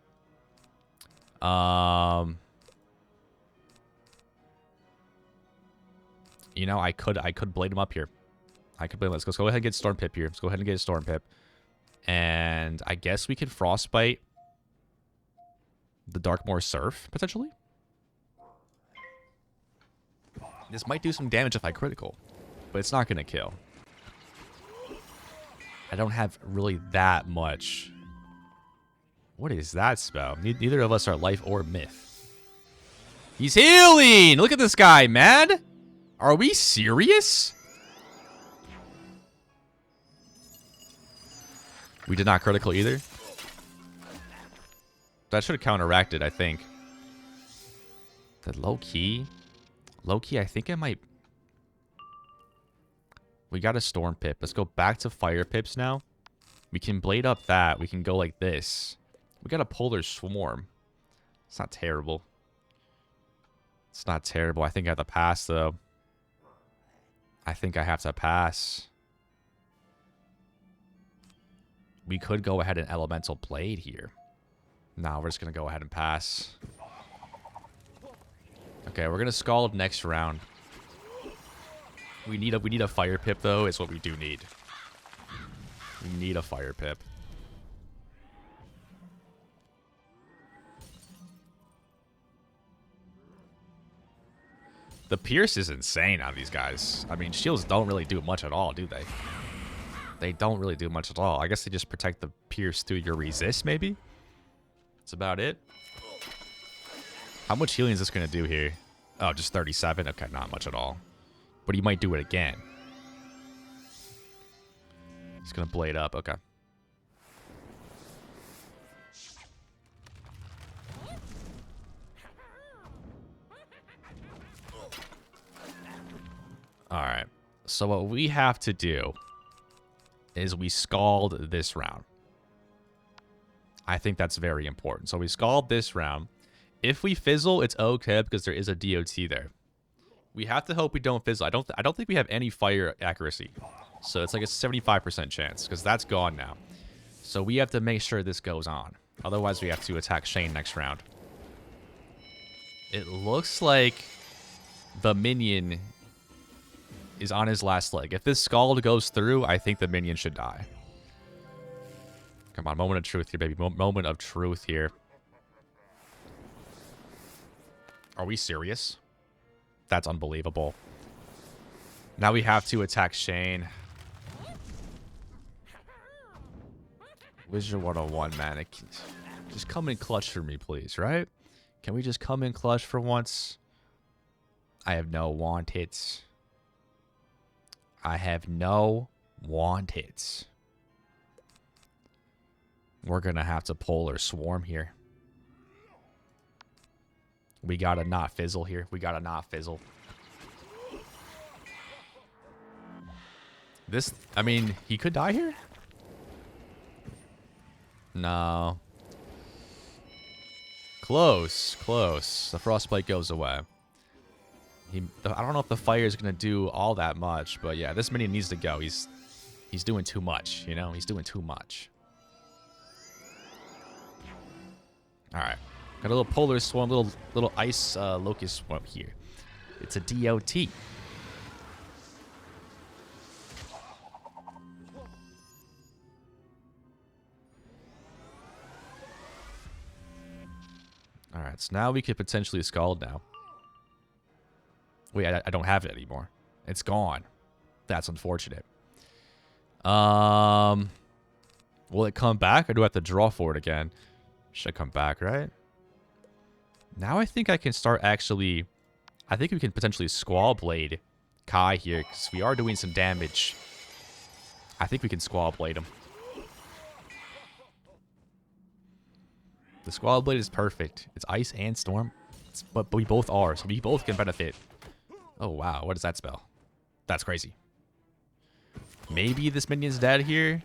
You know, I could blade him up here. I could blade him. Let's go ahead and get Storm Pip here. Let's go ahead and get a Storm Pip. And I guess we could Frostbite the Darkmoor Surf, potentially. This might do some damage if I critical, but it's not going to kill. I don't have really that much. What is that spell? Neither of us are life or myth. He's healing! Look at this guy, man! Are we serious? We did not critical either. That should have counteracted, I think. The low-key, I think I might... We got a Storm Pip. Let's go back to Fire Pips now. We can blade up that. We can go like this. We got a Polar Swarm. It's not terrible. It's not terrible. I think I have to pass, though. I think I have to pass. We could go ahead and Elemental Blade here. No, we're just going to go ahead and pass. Okay, we're going to Scald next round. We need a Fire Pip, though, is what we do need. We need a Fire Pip. The Pierce is insane on these guys. I mean, shields don't really do much at all, do they? They don't really do much at all. I guess they just protect the Pierce through your resist, maybe? That's about it. How much healing is this going to do here? Oh, just 37? Okay, not much at all. But he might do it again. He's going to blade up. Okay. Alright. So what we have to do is we Scald this round. I think that's very important. So we Scald this round. If we fizzle, it's okay because there is a DOT there. We have to hope we don't fizzle. I don't think we have any fire accuracy. So it's like a 75% chance because that's gone now. So we have to make sure this goes on. Otherwise, we have to attack Shane next round. It looks like the minion is on his last leg. If this Scald goes through, I think the minion should die. Come on, moment of truth here, baby. Moment of truth here. Are we serious? That's unbelievable. Now we have to attack Shane. Wizard101, man. Just come in clutch for me, please, right? Can we just come in clutch for once? I have no want-its. I have no want-its. We're going to have to Polar Swarm here. We got to not fizzle here. We got to not fizzle. This, I mean, he could die here? No. Close, close. The Frostbite goes away. I don't know if the fire is going to do all that much, but yeah, this minion needs to go. He's doing too much, you know? He's doing too much. All right. Got a little Polar Swarm, little Ice Locust Swarm here. It's a DOT. All right, so now we could potentially Scald now. Wait, I don't have it anymore. It's gone. That's unfortunate. Will it come back, or do I have to draw for it again? Should come back, right? Now I think I can start actually... I think we can potentially Squall Blade Kai here, because we are doing some damage. I think we can Squall Blade him. The Squall Blade is perfect. It's Ice and Storm. But we both are, so we both can benefit. Oh, wow. What is that spell? That's crazy. Maybe this minion's dead here.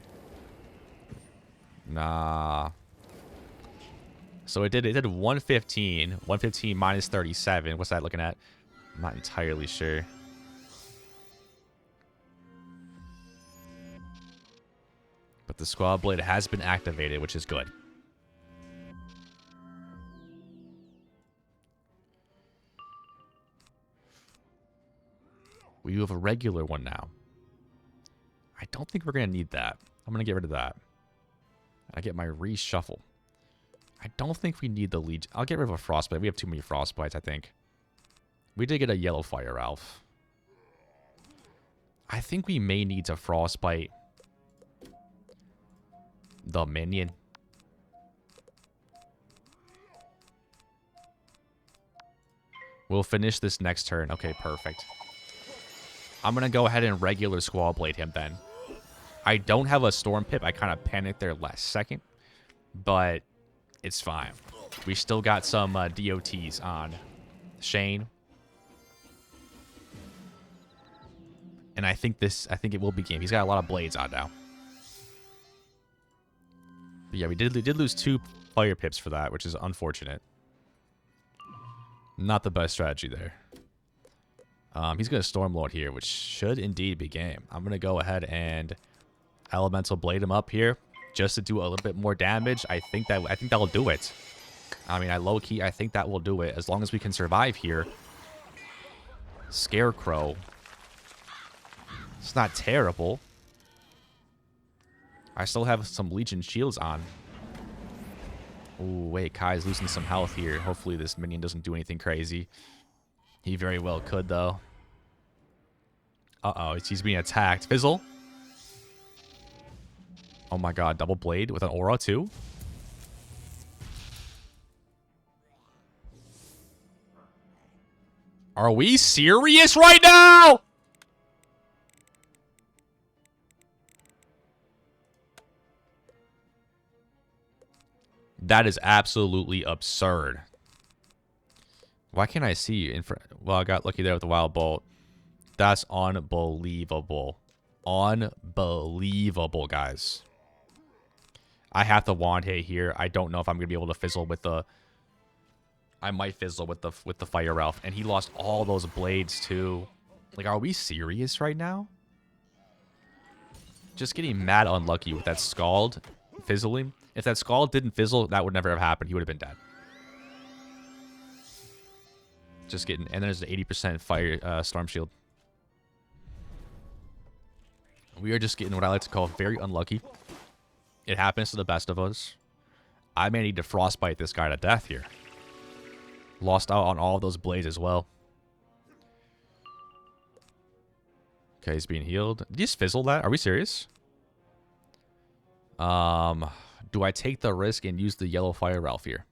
Nah. So it did 115. 115 minus 37. What's that looking at? I'm not entirely sure. But the squad blade has been activated, which is good. We have a regular one now. I don't think we're going to need that. I'm going to get rid of that. I get my reshuffle. I don't think we need the Legion. I'll get rid of a Frostbite. We have too many Frostbites, I think. We did get a Yellow Fire Elf. I think we may need to Frostbite the minion. We'll finish this next turn. Okay, perfect. I'm going to go ahead and regular Squall Blade him then. I don't have a Storm Pip. I kind of panicked there last second. But it's fine. We still got some DOTs on Shane. And I think it will be game. He's got a lot of blades on now. But yeah, we did lose 2 Fire Pips for that, which is unfortunate. Not the best strategy there. He's going to Stormlord here, which should indeed be game. I'm going to go ahead and Elemental Blade him up here just to do a little bit more damage. I think that will do it. I mean, I think that will do it as long as we can survive here. Scarecrow. It's not terrible. I still have some Legion shields on. Ooh, wait, Kai's losing some health here. Hopefully this minion doesn't do anything crazy. He very well could, though. Uh-oh, he's being attacked. Fizzle. Oh my god, double blade with an aura, too? Are we serious right now? That is absolutely absurd. Why can't I see you in front? Well, I got lucky there with the Wild Bolt. That's unbelievable. Unbelievable, guys. I have to wand hit here. I don't know if I'm going to be able to fizzle with the... I might fizzle with the Fire Elf. And he lost all those blades, too. Like, are we serious right now? Just getting mad unlucky with that Scald fizzling. If that Scald didn't fizzle, that would never have happened. He would have been dead. Just getting... And there's an 80% fire Storm Shield. We are just getting what I like to call very unlucky. It happens to the best of us. I may need to Frostbite this guy to death here. Lost out on all of those blades as well. Okay, he's being healed. Did he just fizzle that? Are we serious? Do I take the risk and use the Yellow Fire Elf here?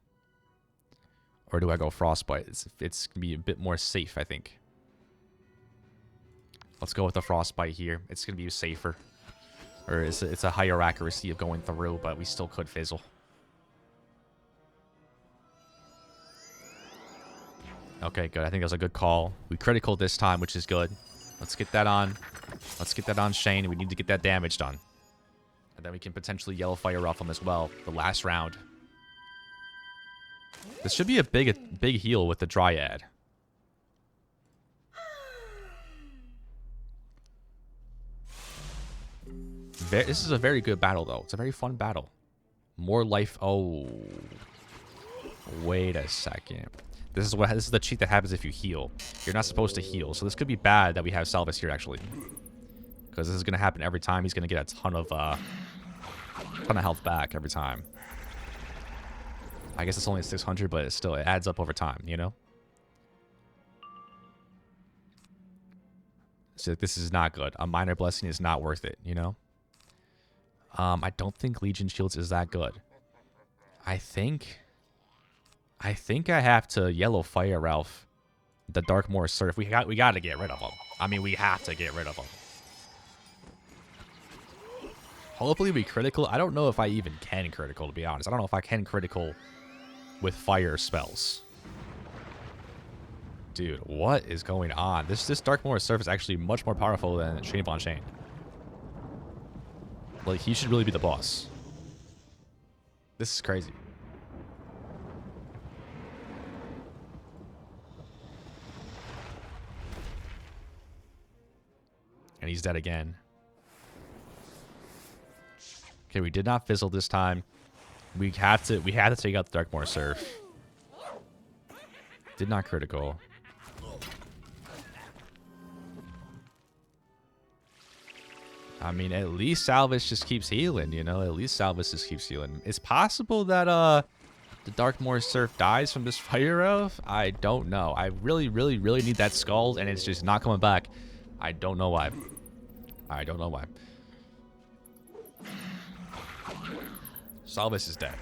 Or do I go Frostbite? It's going to be a bit more safe, I think. Let's go with the Frostbite here. It's going to be safer. Or it's a higher accuracy of going through, but we still could fizzle. Okay, good. I think that was a good call. We critical this time, which is good. Let's get that on. Let's get that on Shane. We need to get that damage done. And then we can potentially Yellow Fire off him as well. The last round. This should be a big heal with the Dryad. This is a very good battle, though. It's a very fun battle. More life. Oh. Wait a second. This is the cheat that happens if you heal. You're not supposed to heal. So this could be bad that we have Salvus here, actually. Because this is going to happen every time. He's going to get a ton of health back every time. I guess it's only 600, but it adds up over time, you know? So this is not good. A minor blessing is not worth it, you know? I don't think Legion Shields is that good. I think I have to Yellow Fire Ralph the Darkmoor Surf. We got to get rid of him. I mean, we have to get rid of him. Hopefully we critical. I don't know if I even can critical, to be honest. I don't know if I can critical with fire spells. Dude, what is going on? This Darkmoor Surf is actually much more powerful than Shane Von Shane. Like, he should really be the boss. This is crazy. And he's dead again. Okay, we did not fizzle this time. We had to take out the Darkmoor Surf. Did not critical. I mean, at least Salvus just keeps healing, you know? At least Salvus just keeps healing. It's possible that the Darkmoor Surf dies from this fire elf. I don't know. I really, really, really need that skull, and it's just not coming back. I don't know why. I don't know why. Salvus is dead.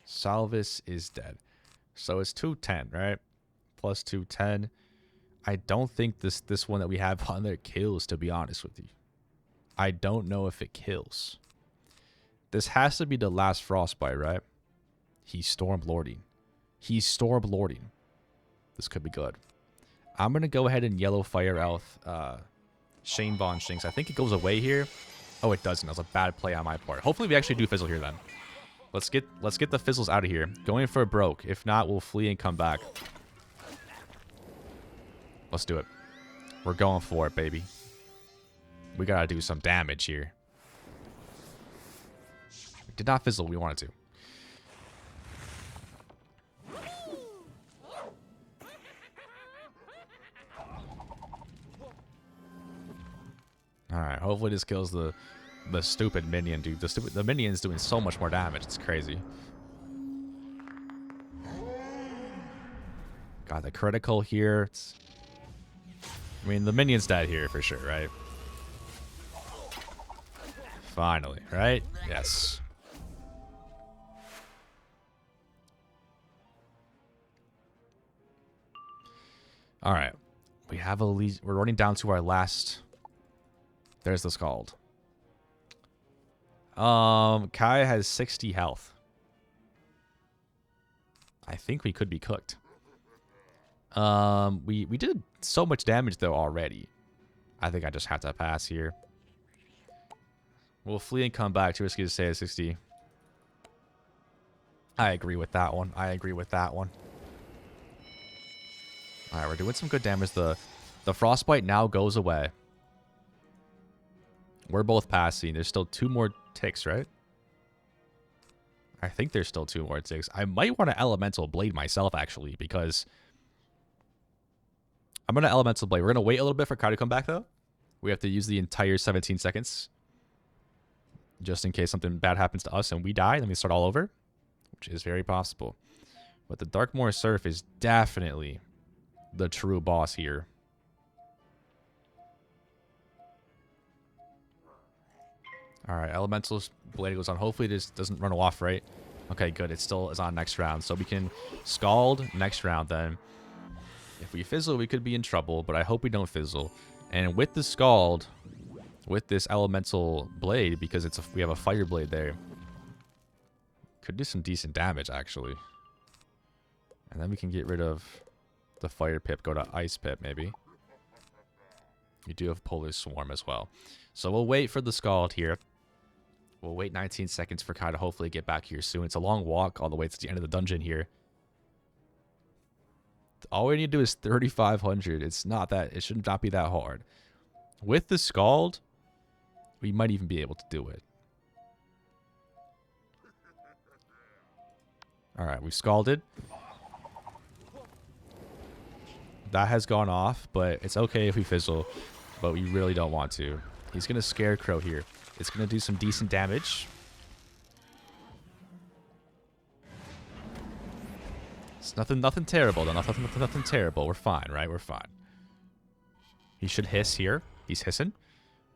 Salvus is dead. So it's 210, right? Plus 210. I don't think this one that we have on there kills, to be honest with you. I don't know if it kills. This has to be the last Frostbite, right? He's Stormlording. He's Stormlording. This could be good. I'm going to go ahead and yellow Fire Elf Shane Von Shinx. I think it goes away here. Oh, it doesn't. That was a bad play on my part. Hopefully we actually do fizzle here then. Let's get the fizzles out of here. Going for a broke. If not, we'll flee and come back. Let's do it. We're going for it, baby. We gotta do some damage here. We did not fizzle. We wanted to. Alright, hopefully this kills the stupid minion, dude. The minion's doing so much more damage. It's crazy. Got the critical here. I mean, the minion's dead here for sure, right? Finally, right? Yes. Alright. We have we're running down to our last... There's the Scald. Kai has 60 health. I think we could be cooked. We did so much damage though already. I think I just have to pass here. We'll flee and come back. Too risky to stay at 60. I agree with that one. I agree with that one. Alright, we're doing some good damage. The Frostbite now goes away. We're both passing. There's still 2 more ticks, right? I think there's still 2 more ticks. I might want to Elemental Blade myself, actually, because I'm going to Elemental Blade. We're going to wait a little bit for Kai to come back, though. We have to use the entire 17 seconds. Just in case something bad happens to us and we die, then we start all over. Which is very possible. But the Darkmoor Surf is definitely the true boss here. Alright, Elemental Blade goes on. Hopefully this doesn't run off, right? Okay, good. It still is on next round. So we can Scald next round then. If we fizzle, we could be in trouble, but I hope we don't fizzle. And with the Scald, with this Elemental Blade, because we have a Fire Blade there, could do some decent damage, actually. And then we can get rid of the Fire Pip, go to Ice Pip, maybe. We do have Polar Swarm as well. So we'll wait for the Scald here. We'll wait 19 seconds for Kai to hopefully get back here soon. It's a long walk all the way to the end of the dungeon here. All we need to do is 3,500. It should not be that hard. With the Scald, we might even be able to do it. Alright, we've Scalded. That has gone off, but it's okay if we fizzle. But we really don't want to. He's going to Scarecrow here. It's going to do some decent damage. It's nothing terrible, though. Nothing terrible. We're fine, right? We're fine. He should hiss here. He's hissing.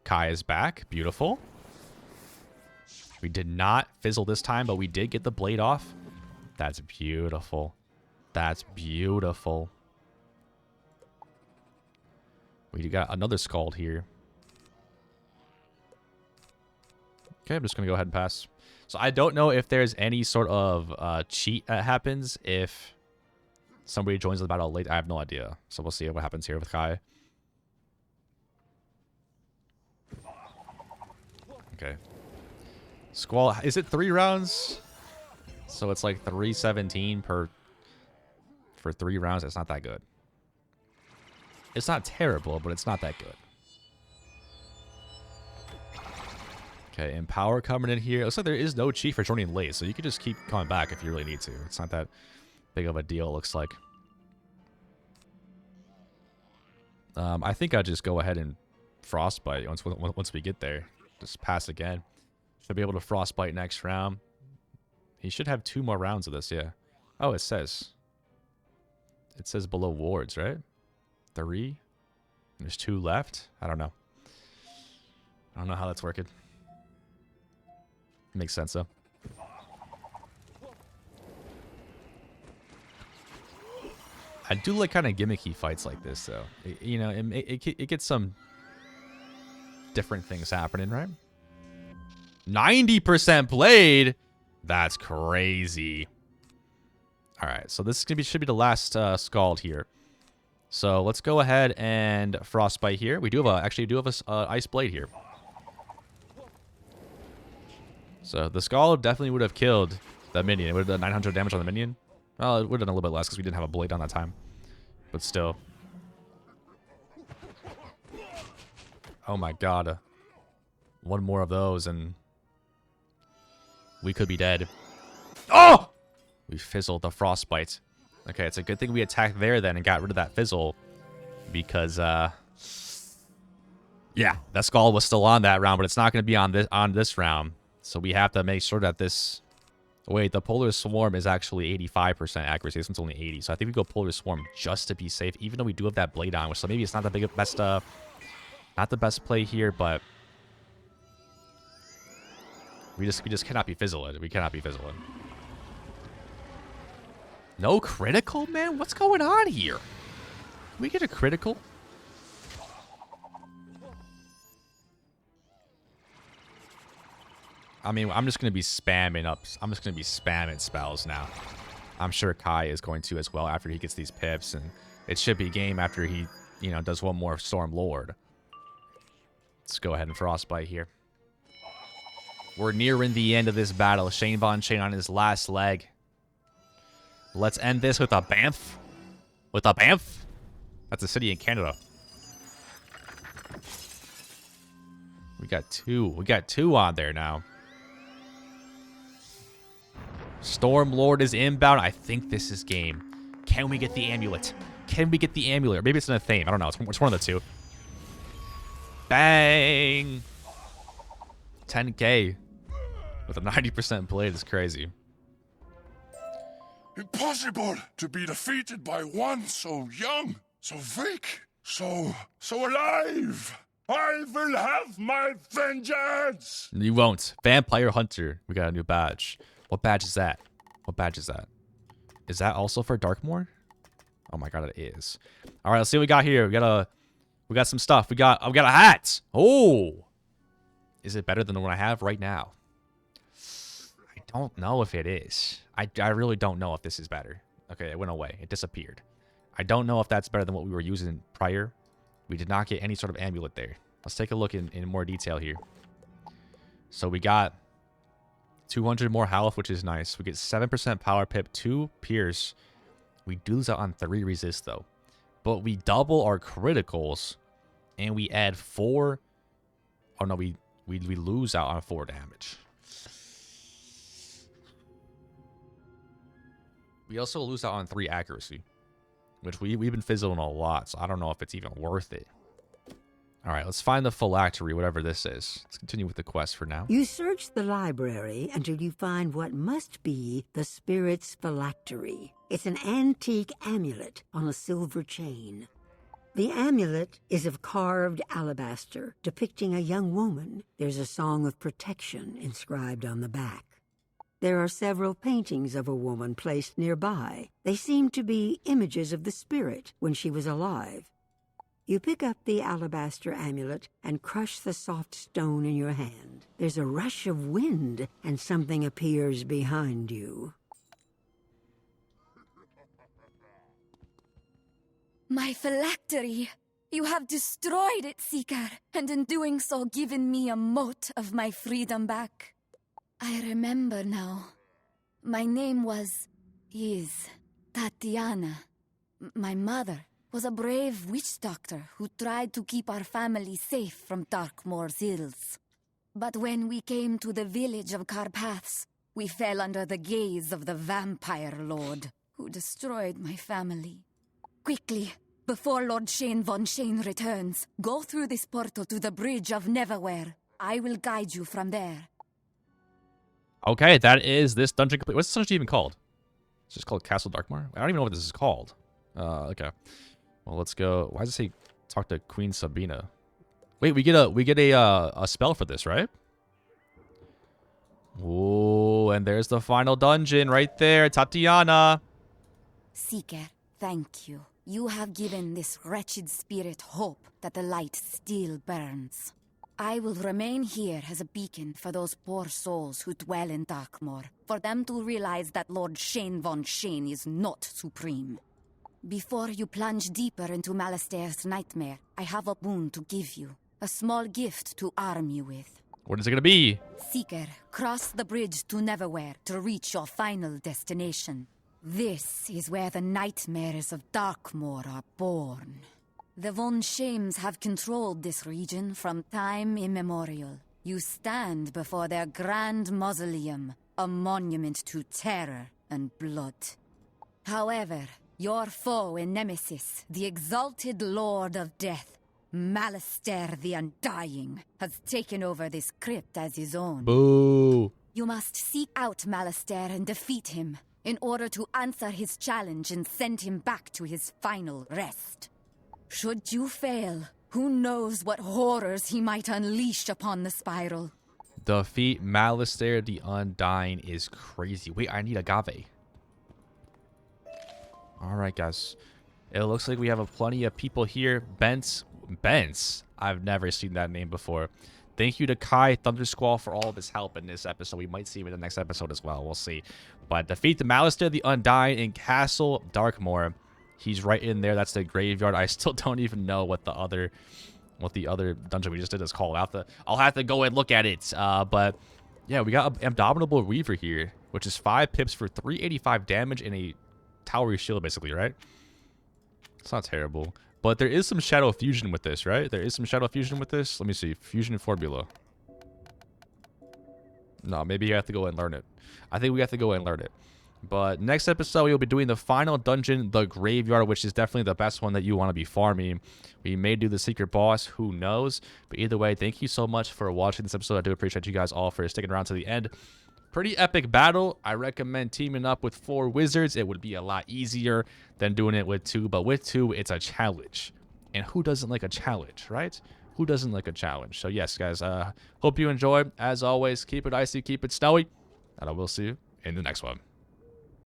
Kai is back. Beautiful. We did not fizzle this time, but we did get the blade off. That's beautiful. That's beautiful. We got another Scald here. Okay, I'm just going to go ahead and pass. So I don't know if there's any sort of cheat that happens if somebody joins the battle late. I have no idea. So we'll see what happens here with Kai. Okay. Squall, is it 3 rounds? So it's like 317 for 3 rounds. It's not that good. It's not terrible, but it's not that good. Okay, Empower coming in here. It looks like there is no chief for joining late, so you can just keep coming back if you really need to. It's not that big of a deal, it looks like. I think I'd just go ahead and Frostbite once we get there. Just pass again. Should be able to Frostbite next round. He should have 2 more rounds of this, yeah. Oh, it says below wards, right? 3. There's 2 left. I don't know. I don't know how that's working. Makes sense, though. I do like kind of gimmicky fights like this, though. You know, it gets some different things happening, right? 90% played. That's crazy. All right, so this should be the last Scald here. So let's go ahead and Frostbite here. We do have a Ice Blade here. So the Scald definitely would have killed the minion. It would have done 900 damage on the minion. Well, it would have done a little bit less because we didn't have a blade on that time. But still. Oh my god. One more of those and we could be dead. Oh! We fizzled the Frostbite. Okay, it's a good thing we attacked there then and got rid of that fizzle. Because, yeah, that Skull was still on that round, but it's not going to be on this round. So we have to make sure that this... Wait, the Polar Swarm is actually 85% accuracy. This one's only 80. So I think we go Polar Swarm just to be safe, even though we do have that Blade on, which so maybe it's not the best, not the best play here, but... We just cannot be fizzling. We cannot be fizzling. No critical, man? What's going on here? Can we get a critical? I mean, I'm just going to be spamming up. I'm just going to be spamming spells now. I'm sure Kai is going to as well after he gets these pips. And it should be game after he, you know, does one more Storm Lord. Let's go ahead and Frostbite here. We're nearing the end of this battle. Shane Von Shane on his last leg. Let's end this with a Banff. With a Banff? That's a city in Canada. We got 2. We got 2 on there now. Storm Lord is inbound. I think this is game. Can we get the amulet? Can we get the amulet? Or maybe it's in a theme. I don't know. It's one of the 2. Bang! 10k. With a 90% blade is crazy. Impossible to be defeated by one so young, so weak, so alive. I will have my vengeance. You won't. Vampire Hunter. We got a new badge. What badge is that? What badge is that? Is that also for Darkmoor? Oh my god, it is. All right, let's see what we got here. We got some stuff. We got a hat. Oh, is it better than the one I have right now? I don't know if it is. I really don't know if this is better. Okay, it went away. It disappeared. I don't know if that's better than what we were using prior. We did not get any sort of amulet there. Let's take a look in more detail here. So we got 200 more health, which is nice. We get 7% power pip, 2 pierce. We do lose out on 3 resist, though. But we double our criticals, and we add 4... Oh, no, we lose out on 4 damage. We also lose out on 3 accuracy, which we've been fizzling a lot, so I don't know if it's even worth it. All right, let's find the phylactery, whatever this is. Let's continue with the quest for now. You search the library until you find what must be the spirit's phylactery. It's an antique amulet on a silver chain. The amulet is of carved alabaster, depicting a young woman. There's a song of protection inscribed on the back. There are several paintings of a woman placed nearby. They seem to be images of the spirit when she was alive. You pick up the alabaster amulet and crush the soft stone in your hand. There's a rush of wind, and something appears behind you. My phylactery! You have destroyed it, Seeker, and in doing so given me a mote of my freedom back. I remember now. My name is Tatiana. My mother was a brave witch doctor who tried to keep our family safe from Darkmoor's ills. But when we came to the village of Carpaths, we fell under the gaze of the vampire lord, who destroyed my family. Quickly, before Lord Shane von Shane returns, go through this portal to the Bridge of Neverwhere. I will guide you from there. Okay, that is this dungeon complete. What's this dungeon even called? It's just called Castle Darkmoor? I don't even know what this is called. Okay. Well, let's go. Why does it say talk to Queen Sabina? Wait, we get a spell for this, right? Oh, and there's the final dungeon right there, Tatiana. Seeker, thank you. You have given this wretched spirit hope that the light still burns. I will remain here as a beacon for those poor souls who dwell in Darkmoor, for them to realize that Lord Shane von Shane is not supreme. Before you plunge deeper into Malastaire's nightmare, I have a boon to give you. A small gift to arm you with. What is it gonna be? Seeker, cross the bridge to Neverwhere to reach your final destination. This is where the nightmares of Darkmoor are born. The Von Shames have controlled this region from time immemorial. You stand before their grand mausoleum, a monument to terror and blood. However, your foe and nemesis, the exalted Lord of Death, Malastair the Undying, has taken over this crypt as his own. Boo. You must seek out Malastair and defeat him in order to answer his challenge and send him back to his final rest. Should you fail, who knows what horrors he might unleash upon the spiral. Defeat Malastair the Undying is crazy. Wait, I need agave. Alright, guys. It looks like we have plenty of people here. Bence. I've never seen that name before. Thank you to Kai Thundersquall for all of his help in this episode. We might see him in the next episode as well. We'll see. But defeat the Malastair the Undying in Castle Darkmoor. He's right in there. That's the graveyard. I still don't even know what the other dungeon we just did is called. I'll have to go and look at it. But yeah, we got Abominable Reaver here, which is 5 pips for 385 damage and a towery shield, basically, right? It's not terrible. But there is some Shadow Fusion with this, right? There is some Shadow Fusion with this. Let me see. Fusion formula. No, maybe you have to go and learn it. I think we have to go and learn it. But next episode, we'll be doing the final dungeon, the Graveyard, which is definitely the best one that you want to be farming. We may do the secret boss. Who knows? But either way, thank you so much for watching this episode. I do appreciate you guys all for sticking around to the end. Pretty epic battle. I recommend teaming up with 4 wizards. It would be a lot easier than doing it with 2. But with 2, it's a challenge. And who doesn't like a challenge, right? Who doesn't like a challenge? So yes, guys, hope you enjoy. As always, keep it icy, keep it snowy. And I will see you in the next one.